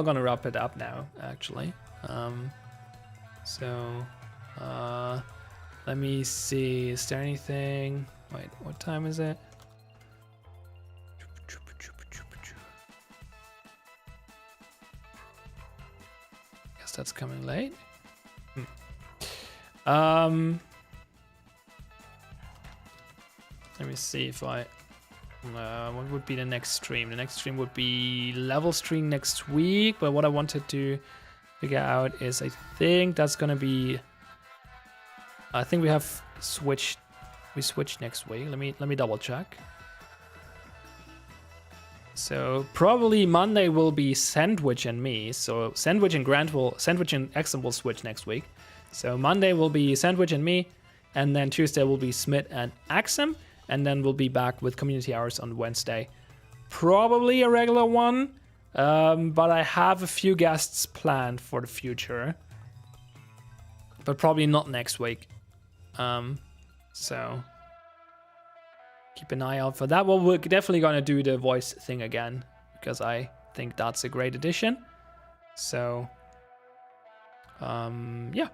gonna wrap it up now, actually. Let me see. Is there anything? Wait, what time is it? Guess that's coming late. Let me see if I. What would be the next stream? The next stream would be level stream next week. But what I wanted to figure out is, I think that's gonna be. I think we have switched. We switched next week. Let me double check. So probably Monday will be Sandwich and me. So Sandwich and Exum will switch next week. So Monday will be Sandwich and me, and then Tuesday will be Smith and Exum. And then we'll be back with community hours on Wednesday. Probably a regular one, but I have a few guests planned for the future. But probably not next week. So keep an eye out for that. Well, we're definitely going to do the voice thing again, because I think that's a great addition. So, yeah.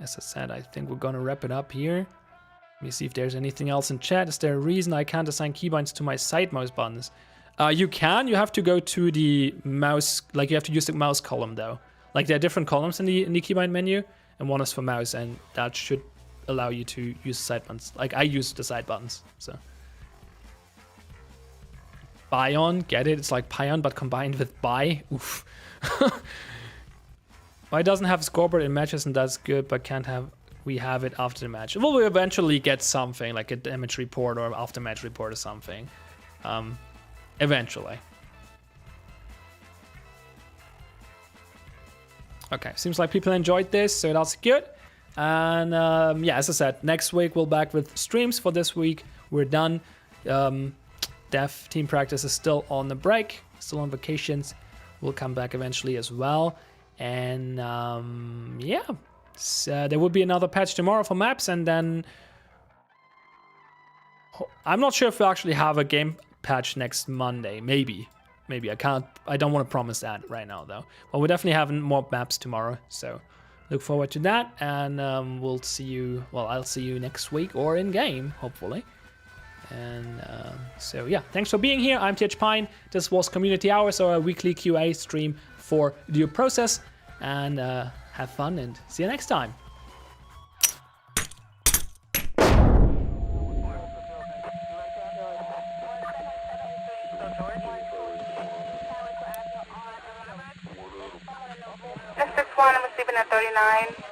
As I said, I think we're going to wrap it up here. Let me see if there's anything else in chat. Is there a reason I can't assign keybinds to my side mouse buttons? You can. You have to go to the mouse. Like, you have to use the mouse column, though. Like, there are different columns in the keybind menu, and one is for mouse, and that should allow you to use the side buttons. Like, I use the side buttons, so. Bion, get it? It's like Pion, but combined with Bi. Oof. Why doesn't have scoreboard in matches, and that's good, but can't have... We have it after the match. Well, we eventually get something like a damage report or after match report or something. Eventually. Okay, seems like people enjoyed this, so that's good. And yeah, as I said, next week we'll back with streams. For this week, we're done. Dev team practice is still on the break, still on vacations. We'll come back eventually as well. And yeah. So there will be another patch tomorrow for maps, and then I'm not sure if we actually have a game patch next Monday. Maybe I don't want to promise that right now, though. But we're definitely having more maps tomorrow, so look forward to that. And we'll see you. Well, I'll see you next week or in game, hopefully. And so yeah, thanks for being here. I'm TH Pine. This was Community Hours, or a weekly QA stream for Due Process, and have fun and see you next time. Mr. Swan, I'm sleeping at 39.